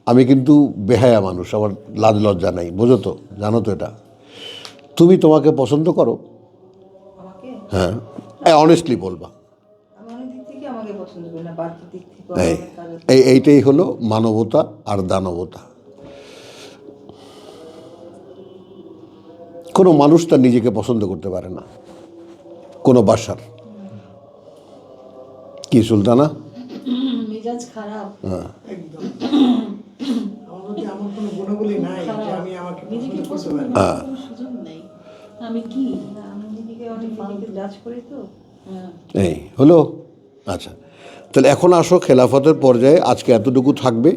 A: আমি কিন্তু বেহায়া মানুষ, আমার লাজ লজ্জা নাই, বোঝো তো, জানো তো এটা। তুমি তোমাকে পছন্দ করো?
B: আমাকে
A: হ্যাঁ, অনেস্টলি বলবা।
B: আমি অনেক দিক থেকে আমাকে পছন্দ করি না, বাড়তি দিক থেকে
A: এইটাই হলো মানবতা আর দানবতা। কোনো মানুষ তার নিজেকে পছন্দ করতে পারে না, কোনো বাসার। কি সুলতানা?
C: মেজাজ খারাপ।
A: হ্যাঁ,
E: একদম। আমার মধ্যে এমন কোনো গুণাবলী নাই যে আমি আমাকে
C: নিজেকে
E: পছন্দ করতে
C: পছন্দ
E: পারি।
C: করার কোনো সুযোগ নেই। আমি কি?
B: আমি নিজেকে অনেক নিজেকে জাজ করি তো।
C: হ্যাঁ।
A: এই হলো। আচ্ছা, তাহলে এখন আসো খেলাফতের পর্যায়ে। আজকে এতটুকু থাকবে।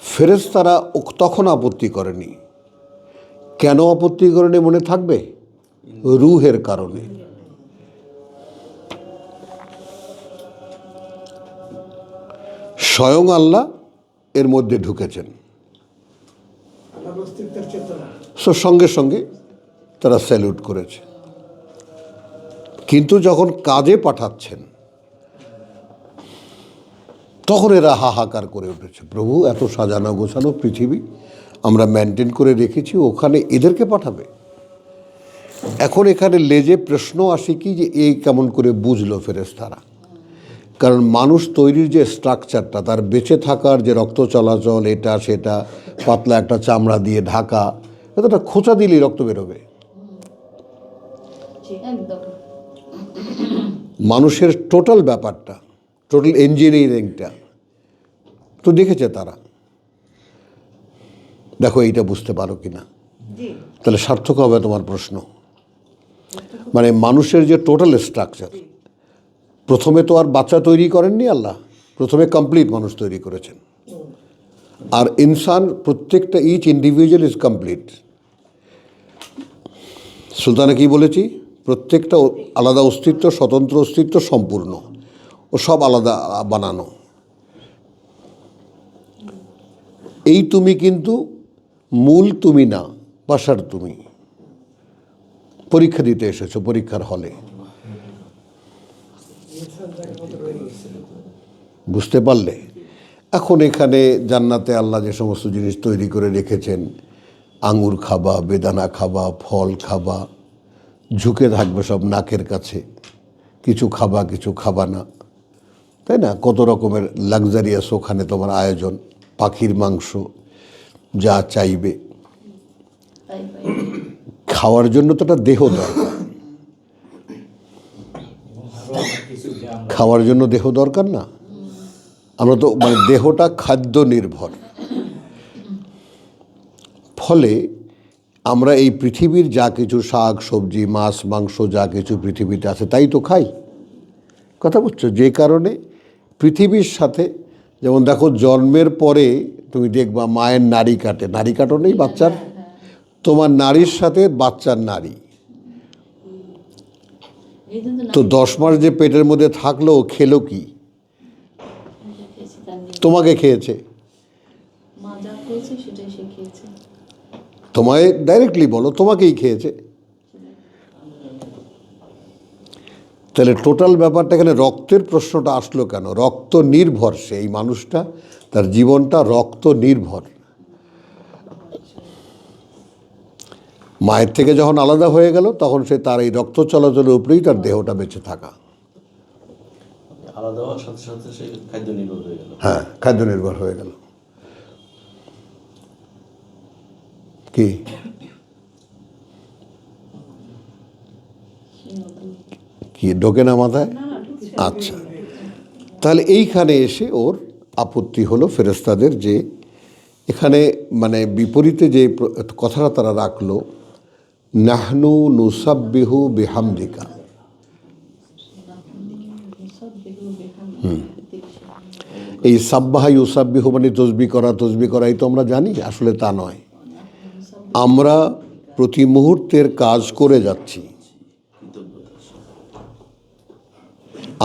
A: ফেরেশতারা তখন আপত্তি করেনি। কেন আপত্তি করেনি মনে থাকবে? রূহের কারণে। স্বয়ং আল্লাহ এর মধ্যে ঢুকেছেন,
E: আল্লাহর অস্তিত্বের চেতনা।
A: সঙ্গে সঙ্গে তারা স্যালুট করেছে। কিন্তু যখন কাজে পাঠাচ্ছেন তখন এরা হাহাকার করে উঠেছে, প্রভু এত সাজানো গোছানো পৃথিবী আমরা মেনটেন করে রেখেছি, ওখানে এদেরকে পাঠাবে। এখন এখানে লেজে প্রশ্ন আসে কি যে এই কেমন করে বুঝলো ফেরেশতারা? কারণ মানুষ তৈরির যে স্ট্রাকচারটা, তার বেঁচে থাকার যে রক্ত চলাচল, এটা সেটা, পাতলা একটা চামড়া দিয়ে ঢাকা, এটা খোঁচা দিলেই রক্ত বেরোবে।
C: একদম।
A: মানুষের টোটাল ব্যাপারটা, টোটাল ইঞ্জিনিয়ারিংটা তো দেখেছে তারা। দেখো এইটা বুঝতে পারো কি না?
B: জি,
A: তাহলে সার্থক হবে তোমার প্রশ্ন। মানে মানুষের যে টোটাল স্ট্রাকচার, প্রথমে তো আর বাচ্চা তৈরি করেননি আল্লাহ, প্রথমে কমপ্লিট মানুষ তৈরি করেছেন। আর ইনসান প্রত্যেকটা each individual is complete. Sultana কি বলেছি? প্রত্যেকটা আলাদা অস্তিত্ব, স্বতন্ত্র অস্তিত্ব, সম্পূর্ণ, ও সব আলাদা বানানো। এই তুমি কিন্তু মূল তুমি না, বাসার তুমি। পরীক্ষা দিতে এসেছো পরীক্ষার হলে,
E: ইনসান জায়গার মতো রয়ে গেছে।
A: বুঝতে পারলে? এখন এখানে জান্নাতে আল্লাহ যে সমস্ত জিনিস তৈরি করে রেখেছেন, আঙুর খাবা, বেদানা খাবা, ফল খাবা, ঝুঁকে থাকবে সব নাকের কাছে, কিছু খাবা কিছু খাবা না, তাই না? কত রকমের লাক্সারিয়াস ওখানে তোমার আয়োজন, পাখির মাংস যা চাইবে।
C: তাই পাই।
A: খাওয়ার জন্য তো একটা দেহ দরকার, খাওয়ার জন্য দেহ দরকার না? আমরা তো মানে দেহটা খাদ্য নির্ভর। ফলে আমরা এই পৃথিবীর যা কিছু শাক সবজি মাছ মাংস যা কিছু পৃথিবীতে আছে তাই তো খাই। কথা বুঝছো? যে কারণে পৃথিবীর সাথে, যেমন দেখো জন্মের পরে তুমি দেখবা মায়ের নাড়ি কাটে, নাড়ি কাটো নেই বাচ্চার, তোমার নারীর সাথে বাচ্চার নারী।
C: এই জন্য
A: তো 10 মাস যে পেটের মধ্যে থাকলো খেলো কি?
C: খেয়েছি তার নিয়ে।
A: তোমাকে খেয়েছে,
C: মা যা খেয়েছে সেটাই সে খেয়েছে।
A: তোমায় ডাইরেক্টলি বলো তোমাকেই খেয়েছে। তাহলে টোটাল ব্যাপারটা এখানে রক্তের প্রশ্নটা আসলো কেন? রক্ত নির্ভর, সে এই মানুষটা, তার জীবনটা রক্ত নির্ভর। মায়ের থেকে যখন আলাদা হয়ে গেল তখন সে তার এই রক্ত চলাচলের উপরেই তার দেহটা বেঁচে থাকা।
D: আলাদা হওয়ার সাথে সাথে সে খাদ্য নির্ভর হয়ে গেল।
A: হ্যাঁ, খাদ্য নির্ভর হয়ে গেল। কি কি ঢোকে না মাথায়? আচ্ছা, তাহলে এইখানে এসে ওর আপত্তি হলো ফেরেশতাদের, যে এখানে মানে বিপরীতে যে কথাটা তারা রাখলো, নাহনু নুসাব্বিহু বিহামদিকা। এই সাব্বাহা ইউসাব্বিহু মানে তসবি করা, এই তো আমরা জানি, আসলে তা নয়। আমরা প্রতি মুহূর্তের কাজ করে যাচ্ছি,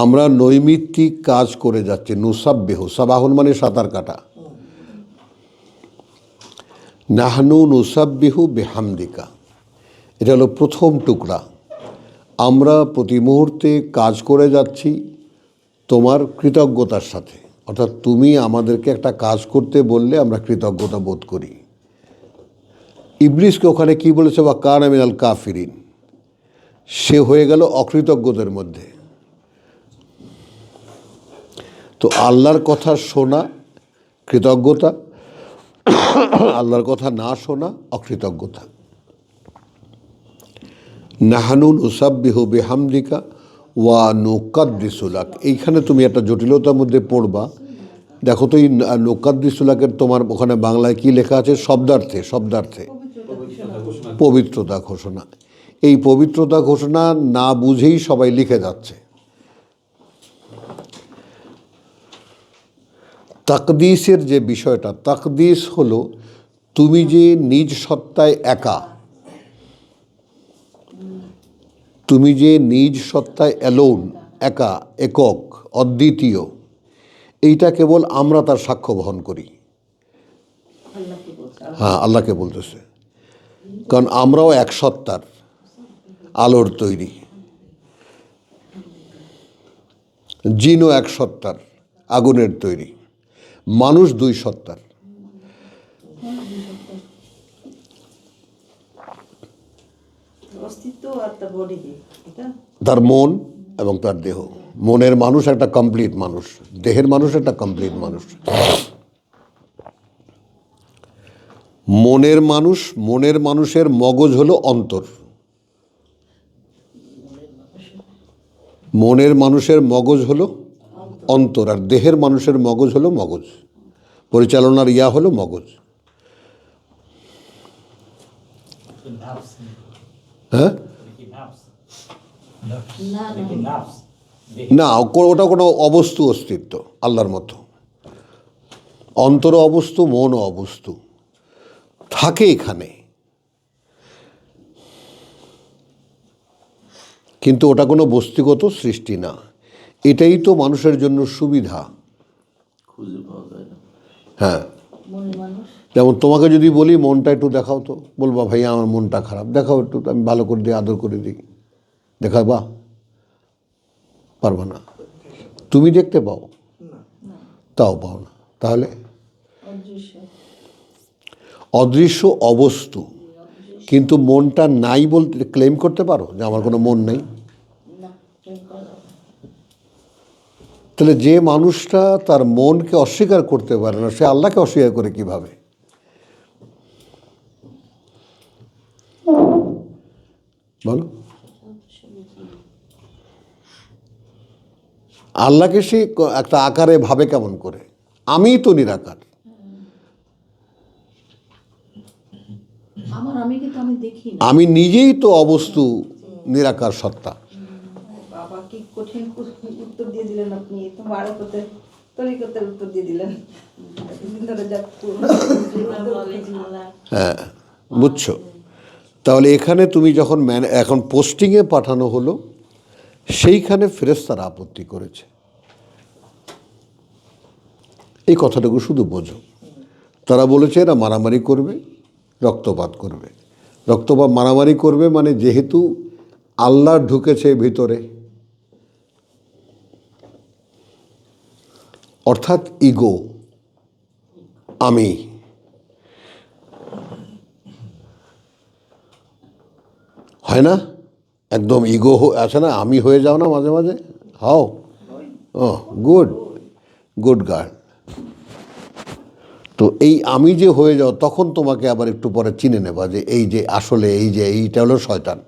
A: আমরা নৈমিত্তিক কাজ করে যাচ্ছি। নুসাব্বিহু, সাবাহুন মানে সাঁতার কাটা। নাহনু নুসাব্বিহু বিহামদিকা, এটা হলো প্রথম টুকরা। আমরা প্রতি মুহূর্তে কাজ করে যাচ্ছি তোমার কৃতজ্ঞতার সাথে, অর্থাৎ তুমি আমাদেরকে একটা কাজ করতে বললে আমরা কৃতজ্ঞতা বোধ করি। ইবলিসকে ওখানে কি বলেছে? বা কানা মিনাল কাফিরিন, সে হয়ে গেল অকৃতজ্ঞদের মধ্যে। তো আল্লাহর কথা শোনা কৃতজ্ঞতা, আল্লাহর কথা না শোনা অকৃতজ্ঞতা। নাহানু নুসাব্বিহু বিহামদিকা ওয়া নুকাদ্দিসু লাক, এইখানে তুমি একটা জটিলতার মধ্যে পড়বা। দেখো তো এই নুকাদ্দিসু লাকের তোমার ওখানে বাংলায় কি লেখা আছে? শব্দার্থে পবিত্রতা ঘোষণা। এই পবিত্রতা ঘোষণা না বুঝেই সবাই লিখে যাচ্ছে। তাকদিসের যে বিষয়টা, তাকদিস হলো তুমি যে নিজ সত্তায় একা, তুমি যে নিজ সত্তায় অ্যালোন, একা, একক, অদ্বিতীয়, এইটা কেবল আমরা তার সাক্ষ্য বহন করি।
C: আল্লাহকে বলছে
A: হ্যাঁ, আল্লাহকে বলতেছে, কারণ আমরাও এক সত্তার, আলোর তৈরি। জিনও এক সত্তার, আগুনের তৈরি। মানুষ দুই সত্তার।
B: অস্তিত্ব আর তার বডি দিয়ে এটা
A: তার মন এবং তার দেহ। মনের মানুষ একটা কমপ্লিট মানুষ, দেহের মানুষ একটা কমপ্লিট মানুষ। মনের মানুষের মগজ হলো অন্তর। মনের মানুষের মগজ হলো অন্তর, আর দেহের মানুষের মগজ হলো মগজ। পরিচালনার ইয়া হলো মগজ। হ্যাঁ,
C: না
A: না, ওটা কোনো অবস্তু অস্তিত্ব, আল্লাহর মতো। অন্তর অবস্তু, মন অবস্তু, থাকে এখানে, কিন্তু ওটা কোনো বস্তুগত সৃষ্টি না। এটাই তো মানুষের জন্য সুবিধা।
D: খুঁজে পাওয়া যায় না।
A: হ্যাঁ,
C: মনের মানুষ
A: যেমন তোমাকে যদি বলি মনটা একটু দেখাও, তো বলবা ভাইয়া আমার মনটা খারাপ, দেখাও একটু, আমি ভালো করে দিই, আদর করে দিই, দেখাবা? পারবা না। তুমি দেখতে পাও? তাও পাও না। তাহলে
C: অদৃশ্য
A: অদৃশ্য অবস্তু, কিন্তু মনটা নাই বলতে ক্লেম করতে পারো যে আমার কোনো মন নেই?
C: না প্রেম করা যাবে না।
A: তাহলে যে মানুষটা তার মনকে অস্বীকার করতে পারে না, সে আল্লাহকে অস্বীকার করে কিভাবে? বলো, আল্লাহকে সে একটা আকারে ভাবে কেমন করে? আমিই তো নিরাকার।
C: আমি কিন্তু আমি দেখি না।
A: আমি নিজেই তো অবস্তু, নিরাকার সত্তা।
B: বাবা কি কঠিন উত্তর দিয়ে দিলেন আপনি, তো বারো করতে তরিকতের উত্তর দিয়ে দিলেন। এতদিন ধরে যা
A: হ্যাঁ, বুঝছো? তাহলে এখানে তুমি যখন এখন পোস্টিংয়ে পাঠানো হলো, সেইখানে ফেরেশতারা আপত্তি করেছে। এই কথাটুকু শুধু বোঝো। তারা বলেছে এরা মারামারি করবে, রক্তপাত করবে। রক্তপাত মারামারি করবে মানে যেহেতু আল্লাহ ঢুকেছে ভিতরে, অর্থাৎ ইগো, আমি, হয় না? একদম ইগো আছে না, আমি হয়ে যাও না মাঝে মাঝে, হাও ও গুড, গুড গার্ল। তো এই আমি যে হয়ে যাও, তখন তোমাকে আবার একটু পরে চিনে নেবা যে এই যে আসলে এই যে এইটা হলো শয়তান।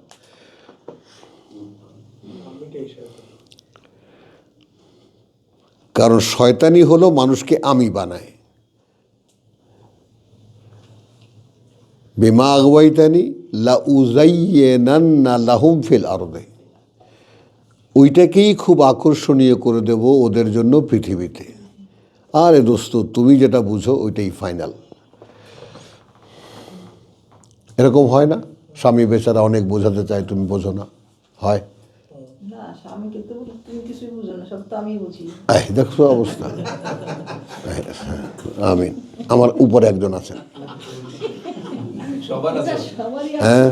A: কারণ শয়তানি হলো মানুষকে আমি বানায়। বিমা আগওয়াইতানি লা উযায়্যিনান্না লাহুম ফিল আরদে, ওইটাকেই খুব আকর্ষণীয় করে দেব ওদের জন্য পৃথিবীতে। আরে দোস্ত, তুমি যেটা বুঝো ওইটাই ফাইনাল। এরকম হয় না? স্বামী বেচারা অনেক বোঝাতে চায়, তুমি বোঝো না, হয়?
B: না, স্বামী কিন্তু তুমি কিছুই বুঝো না, সব তো আমি বুঝি।
A: দেখছো অবস্থা। আমিন। আমার উপরে একজন আছেন।
C: সবারই
A: হ্যাঁ,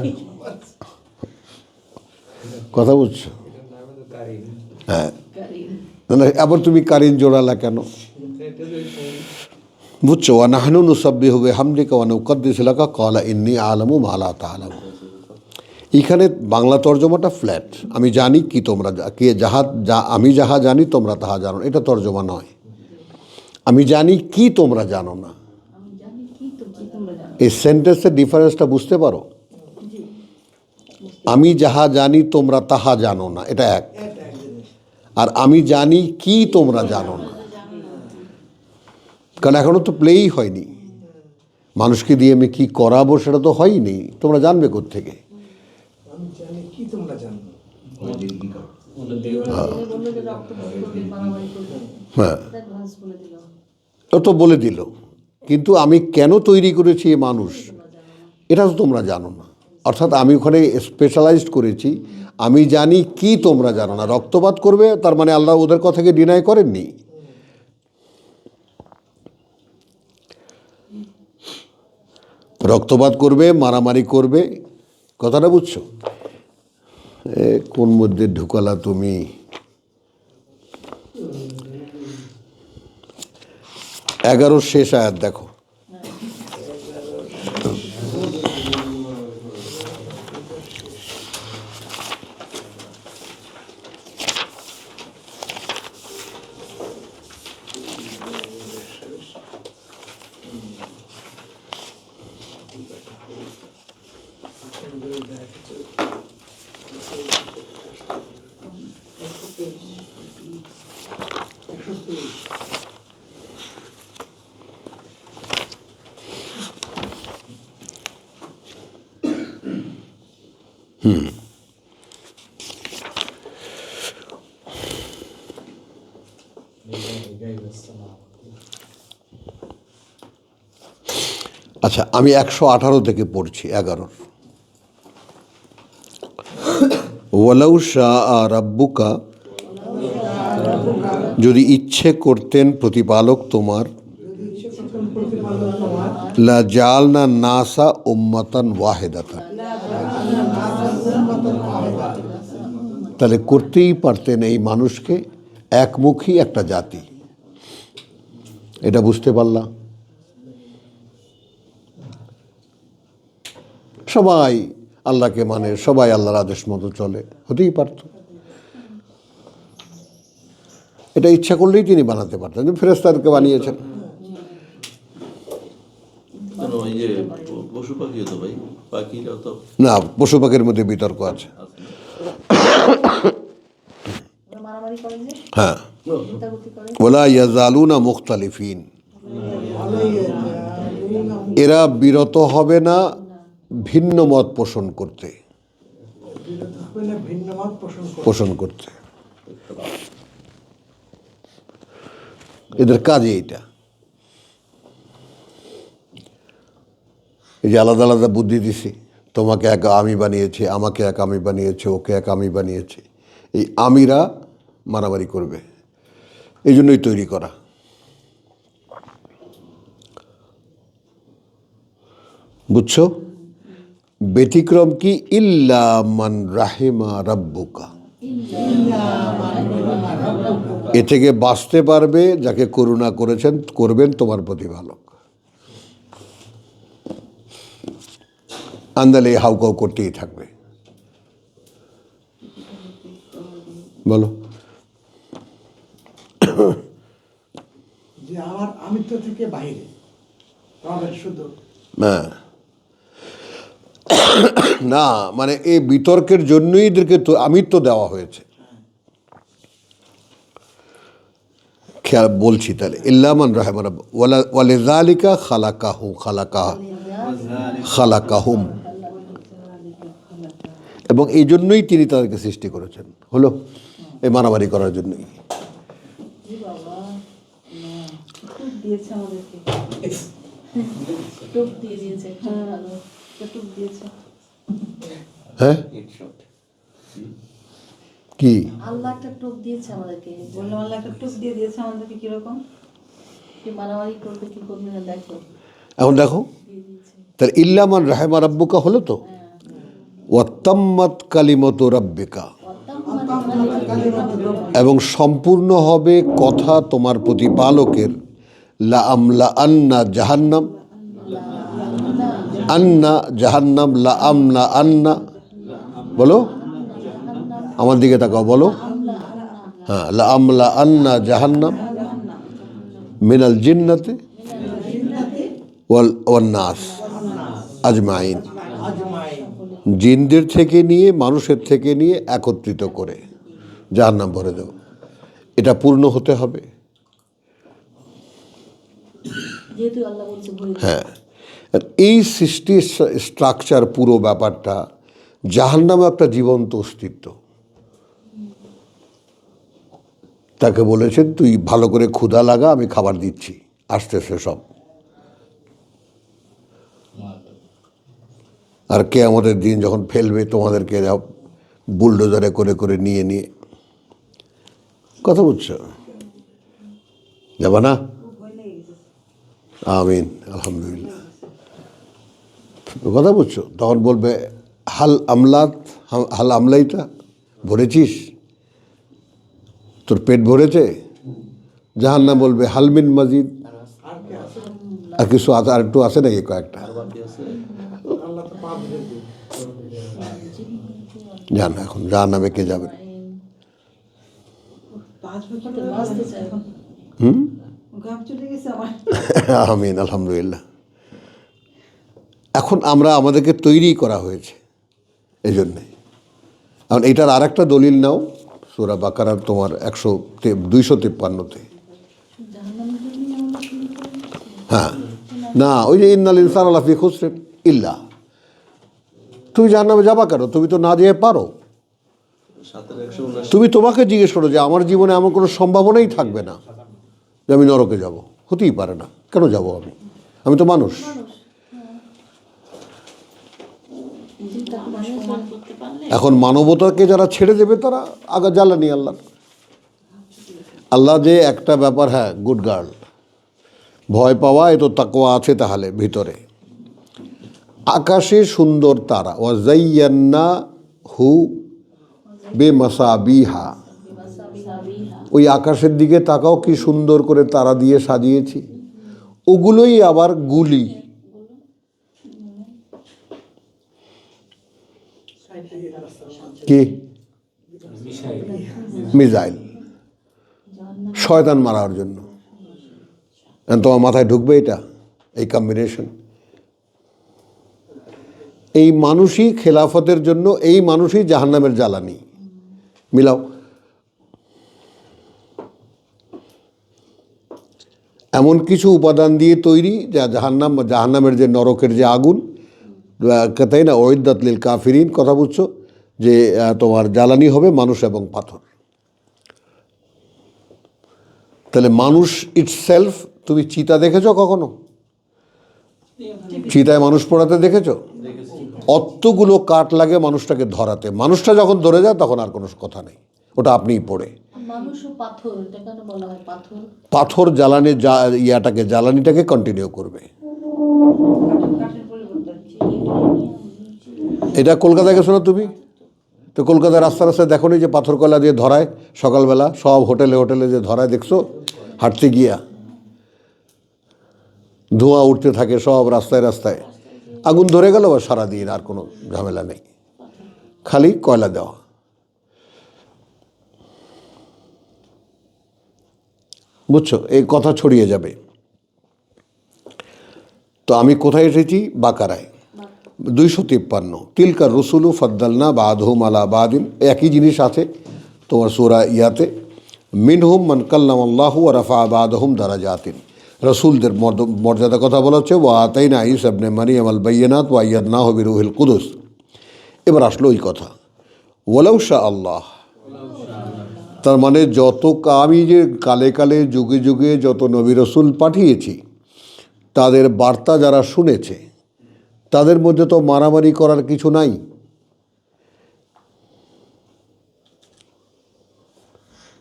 A: কথা বুঝছো? হ্যাঁ, না, আবার তুমি কারিন জোড়ালা কেন? বুঝছো? ওয়া নাহনু নুসাব্বিহু বিহামদিকা ওয়া নুকদ্দিসু লাকা ক্বালা ইন্নী আ'লামু মা লা তা'লামুন। এখানে বাংলা তর্জমাটা ফ্ল্যাট। আমি জানি কি তোমরা আমি যাহা জানি তোমরা তাহা জানো, এটা তর্জমা নয়। আমি জানি কি তোমরা জানো না।
C: আমি জানি কি তোমরা জানো।
A: এই সেন্টেন্সের ডিফারেন্সটা বুঝতে পারো? আমি যাহা জানি তোমরা তাহা জানো না, এটা এক। আর আমি জানি কি তোমরা জানো না, কারণ এখনো তো প্লেই হয়নি। মানুষকে দিয়ে আমি কি করাবো সেটা তো হয়নি, তোমরা জানবে কোত্থেকে?
E: আমি জানি কি তোমরা জানো।
C: বললো যে রক্ত করবে, মারামারি করবে,
A: হ্যাঁ,
C: অ্যাডভান্স বলে দিল।
A: ও তো বলে দিল, কিন্তু আমি কেন তৈরি করেছি এই মানুষ এটা তো তোমরা জানো না। অর্থাৎ আমি ওখানে স্পেশালাইজড করেছি, আমি জানি কি তোমরা জানো না। রক্তপাত করবে তার মানে আল্লাহ ওদের কথাকে ডিনাই করেননি। রক্তপাত করবে, মারামারি করবে, কথাটা বুঝছো? কোন মধ্যে ঢুকালা তুমি? এগারোর শেষ আয়াত দেখো। আচ্ছা, আমি 118 থেকে পড়ছি 11। ওয়ালাউ শাআ রাব্বুকা, যদি ইচ্ছে করতেন প্রতিপালক তোমার, লা জাআলনা নাসা উম্মাতান ওয়াহিদাতান, তাহলে করতেই পারতেন এই মানুষকে একমুখী একটা জাতি। এটা বুঝতে পারলাম? সবাই আল্লাহকে মানে, সবাই আল্লাহর আদেশ মতো চলে, হতেই পারত। এটা ইচ্ছা করলেই তিনি বানাতে পারতেন, ফেরেশতাদেরকে বানিয়েছেন।
D: কেন এই যে পশু পাখিও তো ভাই, পাখিরাও তো
A: না, পশু পাখির মধ্যে বিতর্ক আছে।
C: ওরা মারামারি করে যে,
A: হ্যাঁ,
C: গুতাগুতি করে।
A: ওয়ালা ইয়াজালুনা মুখতালিফিন, এরা বিরত হবে না ভিন্ন মত পোষণ করতে,
E: ভিন্ন মত
A: পোষণ করতে। এদের কাজে এটা। এই যে আলাদা আলাদা বুদ্ধি দিছি, তোমাকে এক আমি বানিয়েছি, আমাকে এক আমি বানিয়েছে, ওকে এক আমি বানিয়েছে, এই আমিরা মারামারি করবে, এই জন্যই তৈরি করা। বুঝছো? ব্যতিক্রম কি? ইল্লা মান রাহিমা রাব্বুকা, এ থেকে বাঁচতে পারবে যাকে করুণা করেছেন, করবেন তোমার প্রতিপালক। আন্দালে হাউকাউ করতেই থাকবে। বলো।
E: যে আমার আমিত্ব থেকে বাইরে রবের শুধু
A: হ্যাঁ, না মানে এই বিতর্কের জন্যই এদেরকে তো আমিত্ব দেওয়া হয়েছে। খেয়াল বলছি তাহলে, ইল্লামান রাহমান ওয়ালিযালিকা খালাকাহুম, এবং এই জন্যই তিনি তাদেরকে সৃষ্টি করেছেন, হলো এই মারামারি করার জন্যই।
C: জি বাবা, না, টুক দিয়েছে আমাদেরকে, টুক দিয়ে দিয়েছে, ভালো টুক দিয়েছে।
A: হ্যাঁ, কি
C: আল্লাহ একটা টুক দিয়েছে আমাদেরকে,
B: বললাম আল্লাহ একটা টুক দিয়ে দিয়েছে আমাদেরকে। কিরকম?
C: কি মারামারি করবে কি করবে না দেখো,
A: এখন দেখো,
C: দিয়ে দিয়েছে।
A: তার ইল্লামান রাহমান রাব্বুকা হলো তো, ওয়াত্তাম্মাত কালিমাতু রাব্বিকা, এবং সম্পূর্ণ হবে কথা তোমার প্রতিপালকের, লা আমলা আন্না জাহান্নাম, আন্না জাহান্নাম, লা আমলা আন্না, বলো আমার দিকে তাকাও, বলো। হ্যাঁ, লা আমলা আন্না জাহান্নাম মিনাল জিন্নাতি ওয়াল নাস আজমাইন, জিনদের থেকে নিয়ে মানুষের থেকে নিয়ে একত্রিত করে জাহান্নাম ভরে দেব। এটা পূর্ণ হতে হবে।
C: যেহেতু আল্লাহ বলছে ভরে দিতে।
A: হ্যাঁ, আর এই সৃষ্টির স্ট্রাকচার, পুরো ব্যাপারটা, জাহান্নামে একটা জীবন্ত অস্তিত্ব। তাকে বলেছেন তুই ভালো করে ক্ষুধা লাগা, আমি খাবার দিচ্ছি, আসতেছে সব। আর কে আমাদের দিন যখন ফেলবে তোমাদেরকে বুলডোজারে করে করে নিয়ে নিয়ে, কথা বুঝছো? যাবা না? আমিন, আলহামদুলিল্লাহ। কথা বুঝছো? তখন বলবে হাল আমলাইটা, ভরেছিস? তোর পেট ভরেছে? জাহান্নাম বলবে হালমিন মাজিদ, আর কিছু আর একটু আছে নাকি কয়েকটা?
E: আল্লাহ তো পাপ দেবে।
A: জান এখন জাহান্নামে কে যাবে?
B: 5 বছর
C: বাঁচতে চাই।
B: গাম চলে গেছে আমার।
A: আমিন, আলহামদুলিল্লাহ। এখন আমরা আমাদেরকে তৈরি করা হয়েছে এই জন্যে। এখন এইটার আর একটা দলিল নাও, সূরা বাকারার তোমার 253-তে।
C: জাহান্নামের জন্যই আমরা শুরু করি।
A: হ্যাঁ, না ওই যে ইন্নাল ইনসানা লাফি খুসরিন ইল্লা, তুমি জাহান্নামে যাবা কেন? তুমি তো না যেয়ে পারো।
D: 7-179
A: তুমি তোমাকে জিজ্ঞেস করো যে আমার জীবনে এমন কোনো সম্ভাবনাই থাকবে না যে আমি নরকে যাব, হতেই পারে না। কেন যাব আমি তো মানুষ।
C: চিন্তাকে সমান করতে পারলে
A: এখন মানবতাকে যারা ছেড়ে দেবে তারা আগা জ্বালানি আল্লাহ। আল্লাহ যে একটা ব্যাপার, হ্যাঁ গুড গার্ল, ভয় পাওয়া এ তো তাকওয়া আছে তাহলে ভিতরে। আকাশে সুন্দর তারা, ওয়াজাইয়ান্না হু বেমাসাবিহা, ওই আকাশের দিকে তাকাও কি সুন্দর করে তারা দিয়ে সাজিয়েছি। ওগুলোই আবার গুলি, কি মিসাইল, শয়তান মারার জন্য। তোমার মাথায় ঢুকবে এটা, এই কম্বিনেশন? এই মানুষই খেলাফতের জন্য, এই মানুষই জাহান্নামের জ্বালানি। মিলাও। এমন কিছু উপাদান দিয়ে তৈরি যা জাহান্নামের যে নরকের যে আগুন, তাই না, ওয়িদ্দাত লিল কাফিরিন, কথা বুঝছো? যে তোমার জ্বালানি হবে মানুষ এবং পাথর। তাহলে মানুষ ইটসেলফ, তুমি চিতা দেখেছো কখনো? চিতায় মানুষ পোড়াতে দেখেছো? অতগুলো কাঠ লাগে মানুষটাকে ধরাতে। মানুষটা যখন ধরে যায় তখন আর কোনো কথা নেই, ওটা আপনিই পড়ে।
C: মানুষ ও পাথর, এটা কেন বলা হয় পাথর?
A: পাথর জ্বালানিটাকে কন্টিনিউ করবে।
B: কাঠের পরিবর্তন।
A: এটা কলকাতায় গেছো না তুমি? তো কলকাতার রাস্তা রাস্তায় দেখো নি যে পাথর কয়লা দিয়ে ধরায় সকালবেলা, সব হোটেলে হোটেলে যে ধরায়, দেখছো? হাঁটতে গিয়া ধোঁয়া উঠতে থাকে সব রাস্তায় রাস্তায়। আগুন ধরে গেল বা সারাদিন আর কোনো ঝামেলা নেই, খালি কয়লা দেওয়া। বুঝছো? এই কথা ছড়িয়ে যাবে। তো আমি কোথায় এসেছি? বাকারায় 253। তিলকা রসুলু ফদ্দালনা বাদহুম আলা বাদিন, একই জিনিস আছে তোমার সূরা ইয়াতে। মিনহুম মান কাল্লামাল্লাহু ওয়া রাফা বাদহুম দারাজাতিন, রসুলদের মর্যাদার কথা বলা হচ্ছে। ওয়া আতাইনা ঈসা ইবনে মারইয়াম আল বাইয়িনাত ওয়া আইয়াদনাহু বিরূহিল কুদুস। এবার আসলো ওই কথা, ওয়ালাউ শা আল্লাহ। তার মানে আমি যে কালে কালে যুগে যুগে যত নবী রসুল পাঠিয়েছি, তাদের বার্তা যারা শুনেছে তাদের মধ্যে তো মারামারি করার কিছু নাই।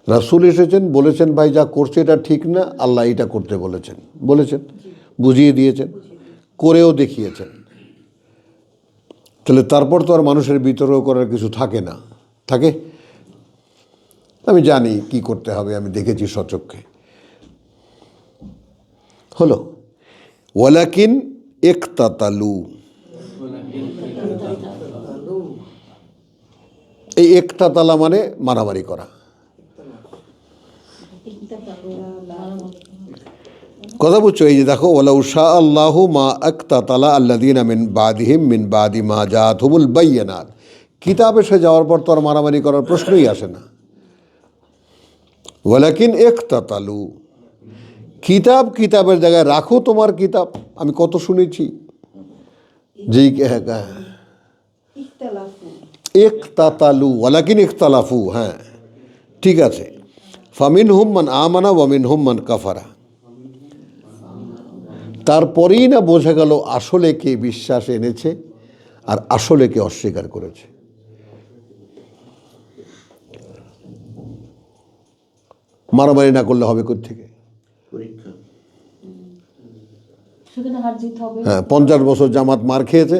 A: রাসূল এসেছেন, বলেছেন ভাই যা করছে এটা ঠিক না, আল্লাহ এটা করতে বলেছেন, বুঝিয়ে দিয়েছেন, করেও দেখিয়েছেন। তাহলে তারপর তো আর মানুষের বিতর্ক করার কিছু থাকে না। থাকে? আমি জানি কি করতে হবে, আমি দেখেছি সচক্ষে। হলো ওয়ালাকিন ইকতাতালু, এই ইকতাতালা মানে মারামারি করা। কথা বুঝছো? এই যে দেখো, ওয়ালাউ শা আল্লাহু মা ইকতাতালা আল্লাযীনা মিন বাদিহিম মিন বাদি মা জাআতহুমুল বায়্যিনাত, কিতাব এসে যাওয়ার পর তো আর মারামারি করার প্রশ্নই আসে না। ওয়ালাকিন ইকতাতালু, কিতাবের জায়গায় রাখো তোমার কিতাব। আমি কত শুনেছি যে
B: ইখতিলাফু,
A: ইকতাতালু, ওয়ালাকিন ইখতালাফু, হ্যাঁ ঠিক আছে। ফামিনহুম মান আমানা ওয়া মিনহুম মান কাফারা, তারপরেই না বোঝা গেল আসলে কে বিশ্বাস এনেছে আর আসলে কে অস্বীকার করেছে। মারামারি না করলে হবে কোত্থেকে?
D: পরীক্ষা।
C: সেখানে হার জিত হবে।
A: হ্যাঁ, 50 বছর জামাত মার খেয়েছে,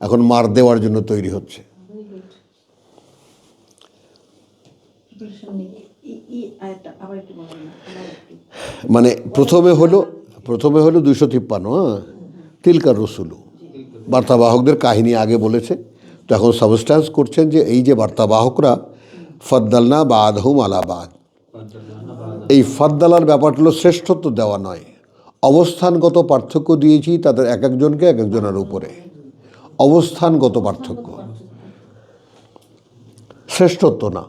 A: এখন মার দেওয়ার জন্য তৈরি হচ্ছে।
C: Very good. Preparation নিয়ে।
B: এই আয়াতটা আবার একটু বলেন না, আবার একটু।
A: মানে প্রথমে হলো 253, হ্যাঁ, তিলকার রসুলু, বার্তাবাহকদের কাহিনী আগে বলেছে। তো এখন সাবস্টান্স করছেন যে এই যে বার্তাবাহকরা ফদ্দালনা বাদহুম আলা বাদ, এই ফদ্দালার ব্যাপারটা হলো শ্রেষ্ঠত্ব দেওয়া নয়, অবস্থানগত পার্থক্য দিয়েছি তাদের এক একজনকে এক একজনের উপরে, অবস্থানগত পার্থক্য, শ্রেষ্ঠত্ব না।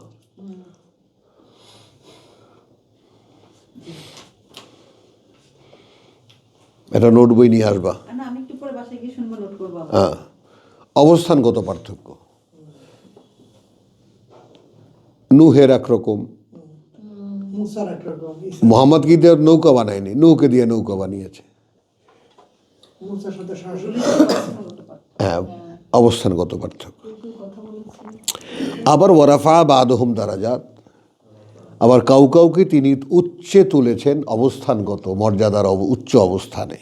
A: এটা নোট বই নিয়ে আসবা।
B: না, আমি একটু পরে বাসায় গিয়ে শুনবো, নোট করবো আবার।
A: হ্যাঁ, অবস্থানগত পার্থক্য। নূহের একরকম,
E: মুসার একরকম,
A: মোহাম্মদ কি দিয়ে নৌকা বানায়নি, নূহকে দিয়ে নৌকা বানিয়েছে।
E: মুসার সাথে সরাসরি
A: হ্যাঁ, অবস্থানগত পার্থক্য। আবার ওয়ারাফা বাদহুম দারাজাত, আবার কাউকে তিনি উচ্চে তুলেছেন অবস্থানগত মর্যাদার উচ্চ অবস্থানে।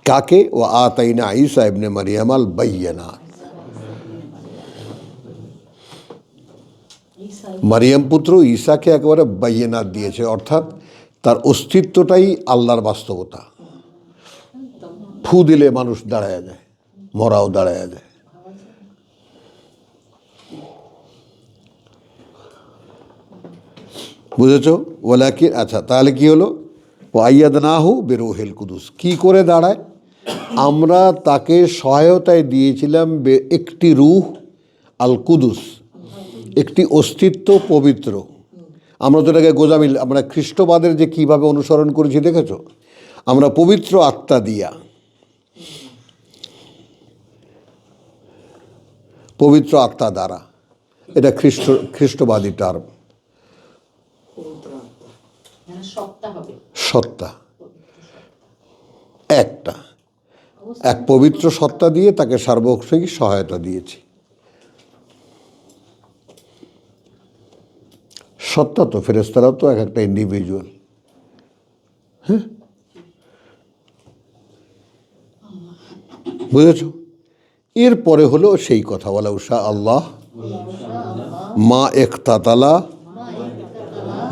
A: কাকে? ও আতাইনা ঈসা ইবনে মারিয়াম আল বাইয়িনাত, মারিয়াম পুত্র ঈসাকে একেবারে বাইয়িনাত দিয়েছে, অর্থাৎ তার অস্তিত্বটাই আল্লাহর বাস্তবতা। ফু দিলে মানুষ দাঁড়ায় যায়, মরাও দাঁড়ায় যায়। বুঝেছ? ওয়ালাকিন, আচ্ছা তাহলে কি হলো? ও আইয়াদনাহু বিরূহিল কুদুস, কি করে দাঁড়ায়? আমরা তাকে সহায়তায় দিয়েছিলাম একটি রূহ আল কুদুস, একটি অস্তিত্ব পবিত্র। আমরা তো এটাকে গোজামিল, আমরা খ্রিস্টবাদের যে কিভাবে অনুসরণ করেছি দেখেছ? আমরা পবিত্র আত্মা দিয়া, পবিত্র আত্মা দ্বারা, এটা খ্রিস্টবাদী টার্ম।
C: মানে সত্তা হবে।
A: সত্তা একটা, এক পবিত্র সত্তা দিয়ে তাকে সার্বক্ষণিক সহায়তা দিয়েছি। সত্তা তো ফেরেশতারা তো এক একটা ইন্ডিভিজুয়াল। হ্যাঁ, বুঝেছ? এরপরে হলো সেই কথা বলা, উষা আল্লাহ মা একতাতালা,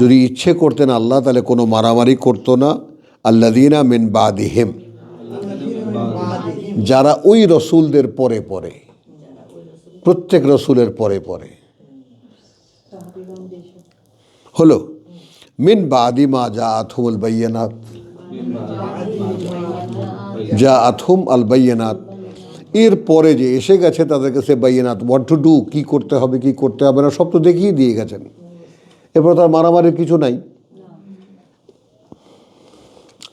A: যদি ইচ্ছে করতেন আল্লাহ তাহলে কোনো মারামারি করতো না। আল্লাযীনা মিন বাদিহিম, যারা ওই রসুলদের পরে পরে, প্রত্যেক রসুলের পরে পরে হলো। মিন বাদি মা জাআতহুম আল বাইয়িনাত, জাআতহুম আল বাইয়িনাত, এর পরে যে এসে গেছে তাদের কাছে বাইয়িনাত, হোয়াট টু ডু, কী করতে হবে কী করতে হবে না সব তো দেখিয়ে দিয়ে গেছেন। এরপর তার মারামারির কিছু নাই,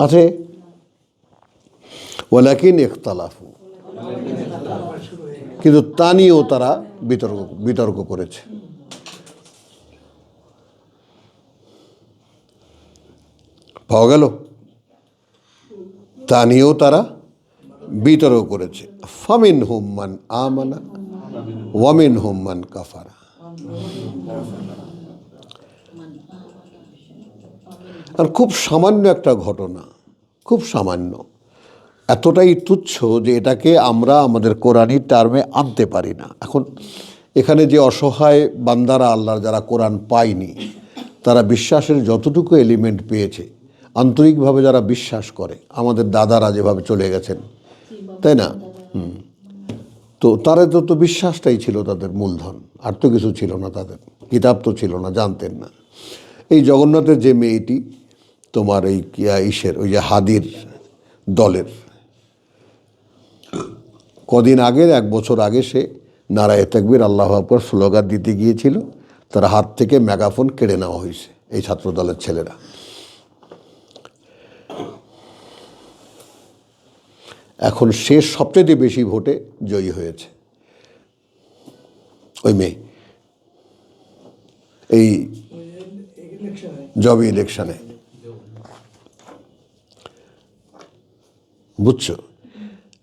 A: আছে? ওয়ালাকিন ইখতালাফু, কিন্তু তা নিয়েও তারা বিতর্ক করেছে। পাওয়া গেল? তা নিয়েও তারা বিতর্ক করেছে। ফামিন হুম্মান আমানা ওয়ামিন হুম্মান কাফারা। আর খুব সামান্য একটা ঘটনা, খুব সামান্য, এতটাই তুচ্ছ যে এটাকে আমরা আমাদের কোরআনী টার্মে আনতে পারি না। এখন এখানে যে অসহায় বান্দারা আল্লাহর, যারা কোরআন পায়নি, তারা বিশ্বাসের যতটুকু এলিমেন্ট পেয়েছে, আন্তরিকভাবে যারা বিশ্বাস করে, আমাদের দাদারা যেভাবে চলে গেছেন, তাই না? তো তারা তো বিশ্বাসটাই ছিল তাদের মূলধন, আর তো কিছু ছিল না তাদের, কিতাব তো ছিল না, জানতেন না। এই জগন্নাথের যে মেয়েটি তোমার এই ইসের ওই যে হাদির দলের, কদিন আগে, 1 বছর আগে সে নারায়ে তাকবীর আল্লাহু আকবার স্লোগান দিতে গিয়েছিল, তার হাত থেকে মেগাফোন কেড়ে নেওয়া হয়েছে এই ছাত্র দলের ছেলেরা। এখন সে সবচেয়ে বেশি ভোটে জয়ী হয়েছে, ওই মেয়ে, এই জবি ইলেকশনে। বুঝছো?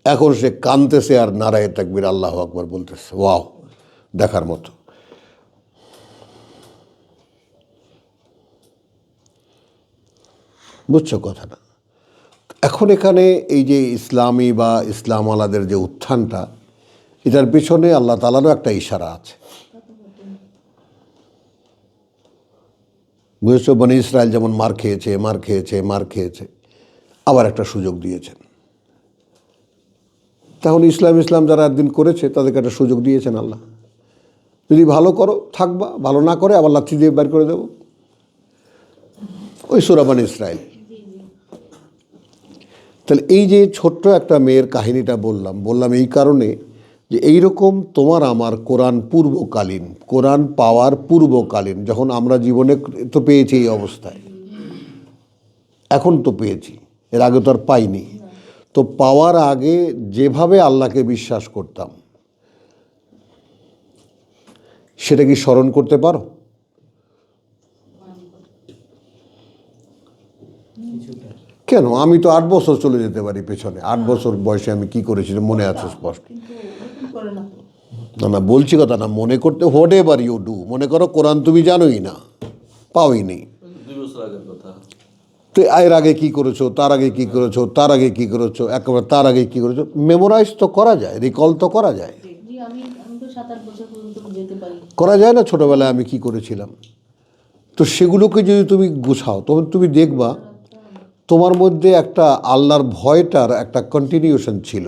A: এখন সে কানতেছে আর নারায়ে তাকবীর আল্লাহু আকবার বলতেছে। ওয়াও, দেখার মতো। বুঝছো কথাটা? এখন এখানে এই যে ইসলামী বা ইসলাম আলাদের যে উত্থানটা, এটার পিছনে আল্লাহ তাআলারও একটা ইশারা আছে। বুঝেছো? বনি ইসরায়েল যেমন মার খেয়েছে, আবার একটা সুযোগ দিয়েছেন। তখন ইসলাম যারা একদিন করেছে তাদেরকে একটা সুযোগ দিয়েছেন আল্লাহ। যদি ভালো করো থাকবা, ভালো না করে আবার লাথি দিয়ে বের করে দেবো। ওই সূরা বনি ইসরায়েল। তাহলে এই যে ছোট্ট একটা মেয়ের কাহিনীটা বললাম এই কারণে যে এইরকম তোমার আমার কোরআন পাওয়ার পূর্বকালীন, যখন আমরা জীবনে তো পেয়েছি এই অবস্থায়, এখন তো পেয়েছি, এর আগে তো আর পাইনি। তো পাওয়ার আগে যেভাবে আল্লাহকে বিশ্বাস করতাম সেটা কি স্মরণ করতে পারো? কেন? আমি তো 8 বছর চলে যেতে পারি পেছনে। 8 বছর বয়সে আমি কি করেছিলাম মনে আছে স্পষ্ট।
B: কিন্তু ওরকম করে না তো।
A: না বলছি কথা না, মনে করতে হোয়াট এভার ইউ ডু। মনে করো কোরআন তুমি জানোই না, পাওই নেই,
D: 2 বছর আগের কথা।
A: তো এর আগে কি করেছো, তার আগে কি করেছো, তার আগে কি করেছো, একেবারে তার আগে কি করেছো, মেমোরাইজ তো করা যায়, রিকল তো করা যায়।
C: জি, আমি তো 7-8 বছর পর্যন্ত যেতে পারি।
A: করা যায় না ছোটোবেলায় আমি কি করেছিলাম? তো সেগুলোকে যদি তুমি গুছাও তখন তুমি দেখবা তোমার মধ্যে একটা আল্লাহর ভয়টার একটা কন্টিনিউশন ছিল।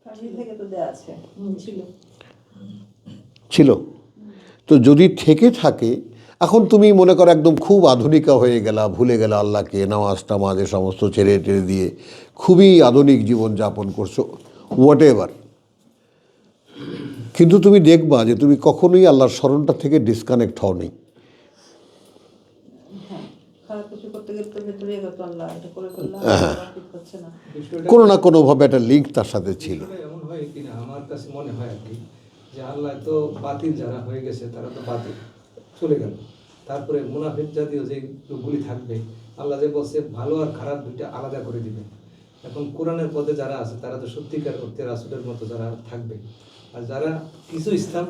B: কাজী থেকে তো দেয়া আছে।
A: ছিল। তো যদি থেকে থাকে, এখন তুমি মনে করো একদম খুব আধুনিকা হয়ে গেলা, ভুলে গেলা আল্লাহকে, নামাজ টামাজ এ সমস্ত ছেড়ে দিয়ে খুবই আধুনিক জীবন যাপন করছো, হোয়াট এভার। কিন্তু তুমি দেখবা যে তুমি কখনোই আল্লাহর স্মরণটা থেকে ডিসকানেক্ট হওনি।
B: হ্যাঁ, খারাপ কিছু করতে গেলে তো ভেতরে এগোতো আল্লাহ, এটা করে করলাম, ঠিক হচ্ছে না।
A: কোনো না কোনোভাবে একটা লিঙ্ক তার সাথে ছিল।
E: বিষয়টা এমন হয় কিনা আমার কাছে মনে হয় আর কি, যে আল্লাহ তো বাতিল যারা হয়ে গেছে তারা তো বাতিল চলে গেল, তারপরে মুনাফিক জাতীয় যে লোকগুলি থাকবে, আল্লাহ যে বলছে ভালো আর খারাপ দুইটা আলাদা করে দিবে। এখন কোরআনের পথে যারা আছে তারা তো সত্যিকার অর্থে রাসূলের মতো যারা থাকবে, আর যারা কিছু ইসলাম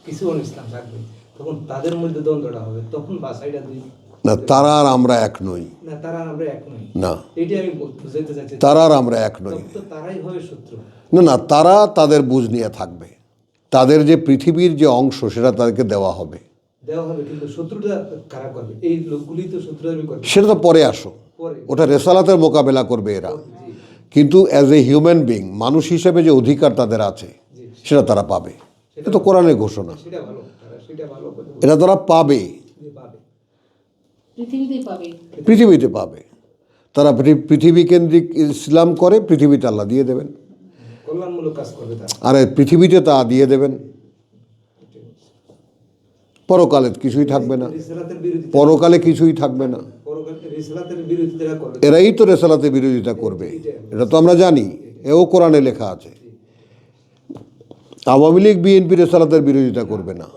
E: কিছু অন-ইসলাম থাকবে, তখন তাদের মধ্যে দ্বন্দ্বটা হবে, তখন বাছাইটা দুই
A: না, তারা আর আমরা এক নই।
E: না, তারা আর আমরা এক নই,
A: না,
E: এইটাই আমি বুঝাইতে চাইছি।
A: তারা আর আমরা এক নই।
E: তখন তো তারাই হবে শত্রু।
A: না, তারা তাদের বুঝ নিয়ে থাকবে, তাদের যে পৃথিবীর যে অংশ সেটা তাদেরকে দেওয়া হবে।
E: কিন্তু শত্রুটা কারা করবে? এই লোকগুলি তো শত্রুতামি করবে।
A: সেটা তো পরে আসো,
E: পরে
A: ওটা রেসালাতের মোকাবেলা করবে এরা। কিন্তু অ্যাজ এ হিউম্যান বিং, মানুষ হিসেবে যে অধিকার তাদের আছে সেটা তারা পাবে। এটা তো কোরআনের ঘোষণা,
E: সেটা ভালো, সেটা ভালো করে
A: এটা তারা পাবে,
E: পাবে।
C: পৃথিবীতেই পাবে।
A: পৃথিবীতে পাবে। তারা পৃথিবী কেন্দ্রিক ইসলাম করে, পৃথিবীতে আল্লাহ দিয়ে দেবেন।
E: কল্যাণমূলক কাজ করবে তারা।
A: আর পৃথিবীতে তা দিয়ে দেবেন, পরকালে কিছুই থাকবে না,
E: রিসালাতের বিরোধিতা,
A: পরকালে কিছুই থাকবে না।
E: পরকালে রিসালাতের বিরোধিতা করবে।
A: এরাই তো রেসালাতে বিরোধিতা করবে, এটা তো আমরা জানি, এও কোরআনে লেখা আছে। আওয়ামী লীগ বিএনপি রেসালাতের বিরোধিতা করবে না।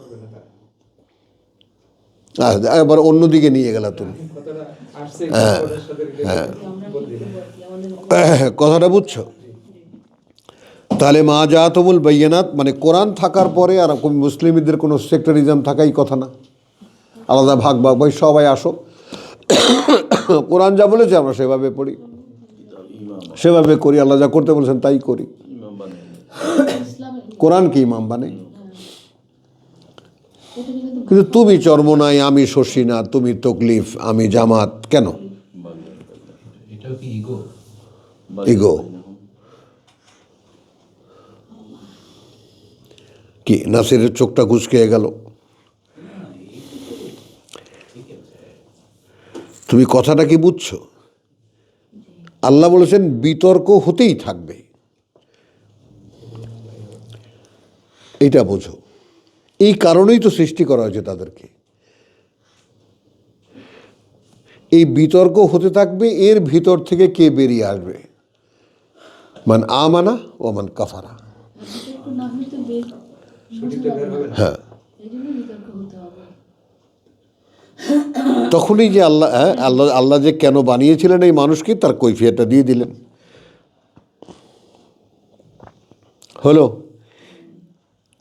A: এবার অন্যদিকে নিয়ে গেলা তুমি।
E: কথাটা আসছে কোরআনের সাথে
A: কথাটা বুঝছো? তাহলে মা জাতুমুল বাইয়িনাত মানে কোরআন থাকার পরে আর মুসলিমদের কোনো সেক্টারিজম থাকাই কথা না, আলাদা ভাগ ভাই সবাই আসো, কোরআন যা বলেছে আমরা সেভাবে পড়ি, সেভাবে করি, আল্লাহ যা করতে বলেছেন তাই করি। কোরআন কি ইমাম বানাই? কিন্তু তুমি চরমনাই, আমি শশীনা, তুমি তকলিফ, আমি জামাত, কেন?
D: এটাও কি ইগো?
A: ইগো কি? নাসিরের চোখটা ঘুচকে গেল। তুমি কথাটা কি বুঝছো? আল্লাহ বলেছেন বিতর্ক হতেই থাকবে, এইটা বোঝো। এই কারণেই তো সৃষ্টি করা হয়েছে তাদেরকে। এই বিতর্ক হতে থাকবে, এর ভিতর থেকে কে বেরিয়ে আসবে? মান আমানা ও মান কাফারা।
C: একটু না হলে তো
A: হ্যাঁ,
C: এই জন্য বিতর্ক হতে হবে।
A: তখনই যে আল্লাহ যে কেন বানিয়েছিলেন এই মানুষকে তার কৈফিয়তটা দিয়ে দিলেন। হলো?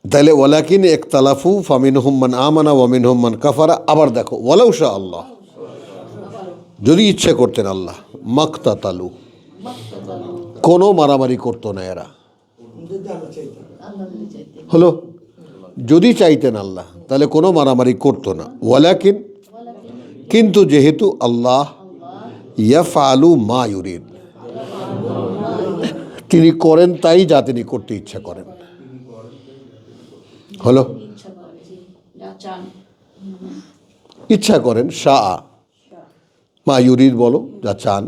A: তাহলে ওয়ালাকিন ইখতালাফু ফামিনহুম মান আমানা ওয়া মিনহুম মান কাফারা। আবার দেখো ওয়ালাউ শা আল্লাহ, যদি ইচ্ছে করতেন আল্লাহ, মাকতাতালু, কোনো মারামারি করতো না এরা।
C: আল্লাহ যদি চাইতেন।
A: হলো? যদি চাইতেন আল্লাহ তাহলে কোনো মারামারি করতো না। ওয়ালাকিন, কিন্তু যেহেতু আল্লাহ ইয়াফআলু মা ইউরিদ, তিনি করেন তাই যা তিনি করতে ইচ্ছা করেন। হলো?
C: ইচ্ছা করে, জি, যা চান।
A: ইচ্ছা করেন, শাহ মা ইউরিদ বলো, যা চান।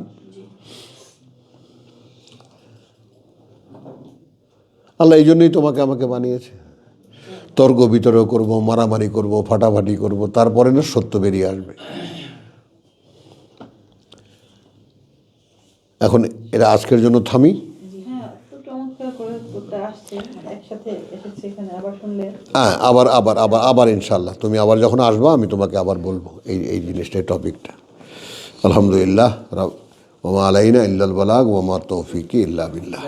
A: আল্লাহ এই জন্যই তোমাকে আমাকে বানিয়েছে। তর্ক বিতর্ক করবো, মারামারি করব, ফাটাফাটি করব, তারপরে না সত্য বেরিয়ে আসবে। এখন এরা আজকের জন্য থামি।
B: হ্যাঁ, তো চমৎকার করে উত্তরটা আসছে, মানে একসাথে এসেছে এখানে, আবার শুনলে
A: হ্যাঁ, আবার আবার আবার আবার ইনশাল্লাহ তুমি আবার যখন আসবা আমি তোমাকে আবার বলবো এই জিনিসটা, এই টপিকটা। আলহামদুলিল্লাহ, ওয়া মা আলাইনা ইল্লাল বালাগ ওয়া মা তৌফিকি ইল্লা বিল্লাহ।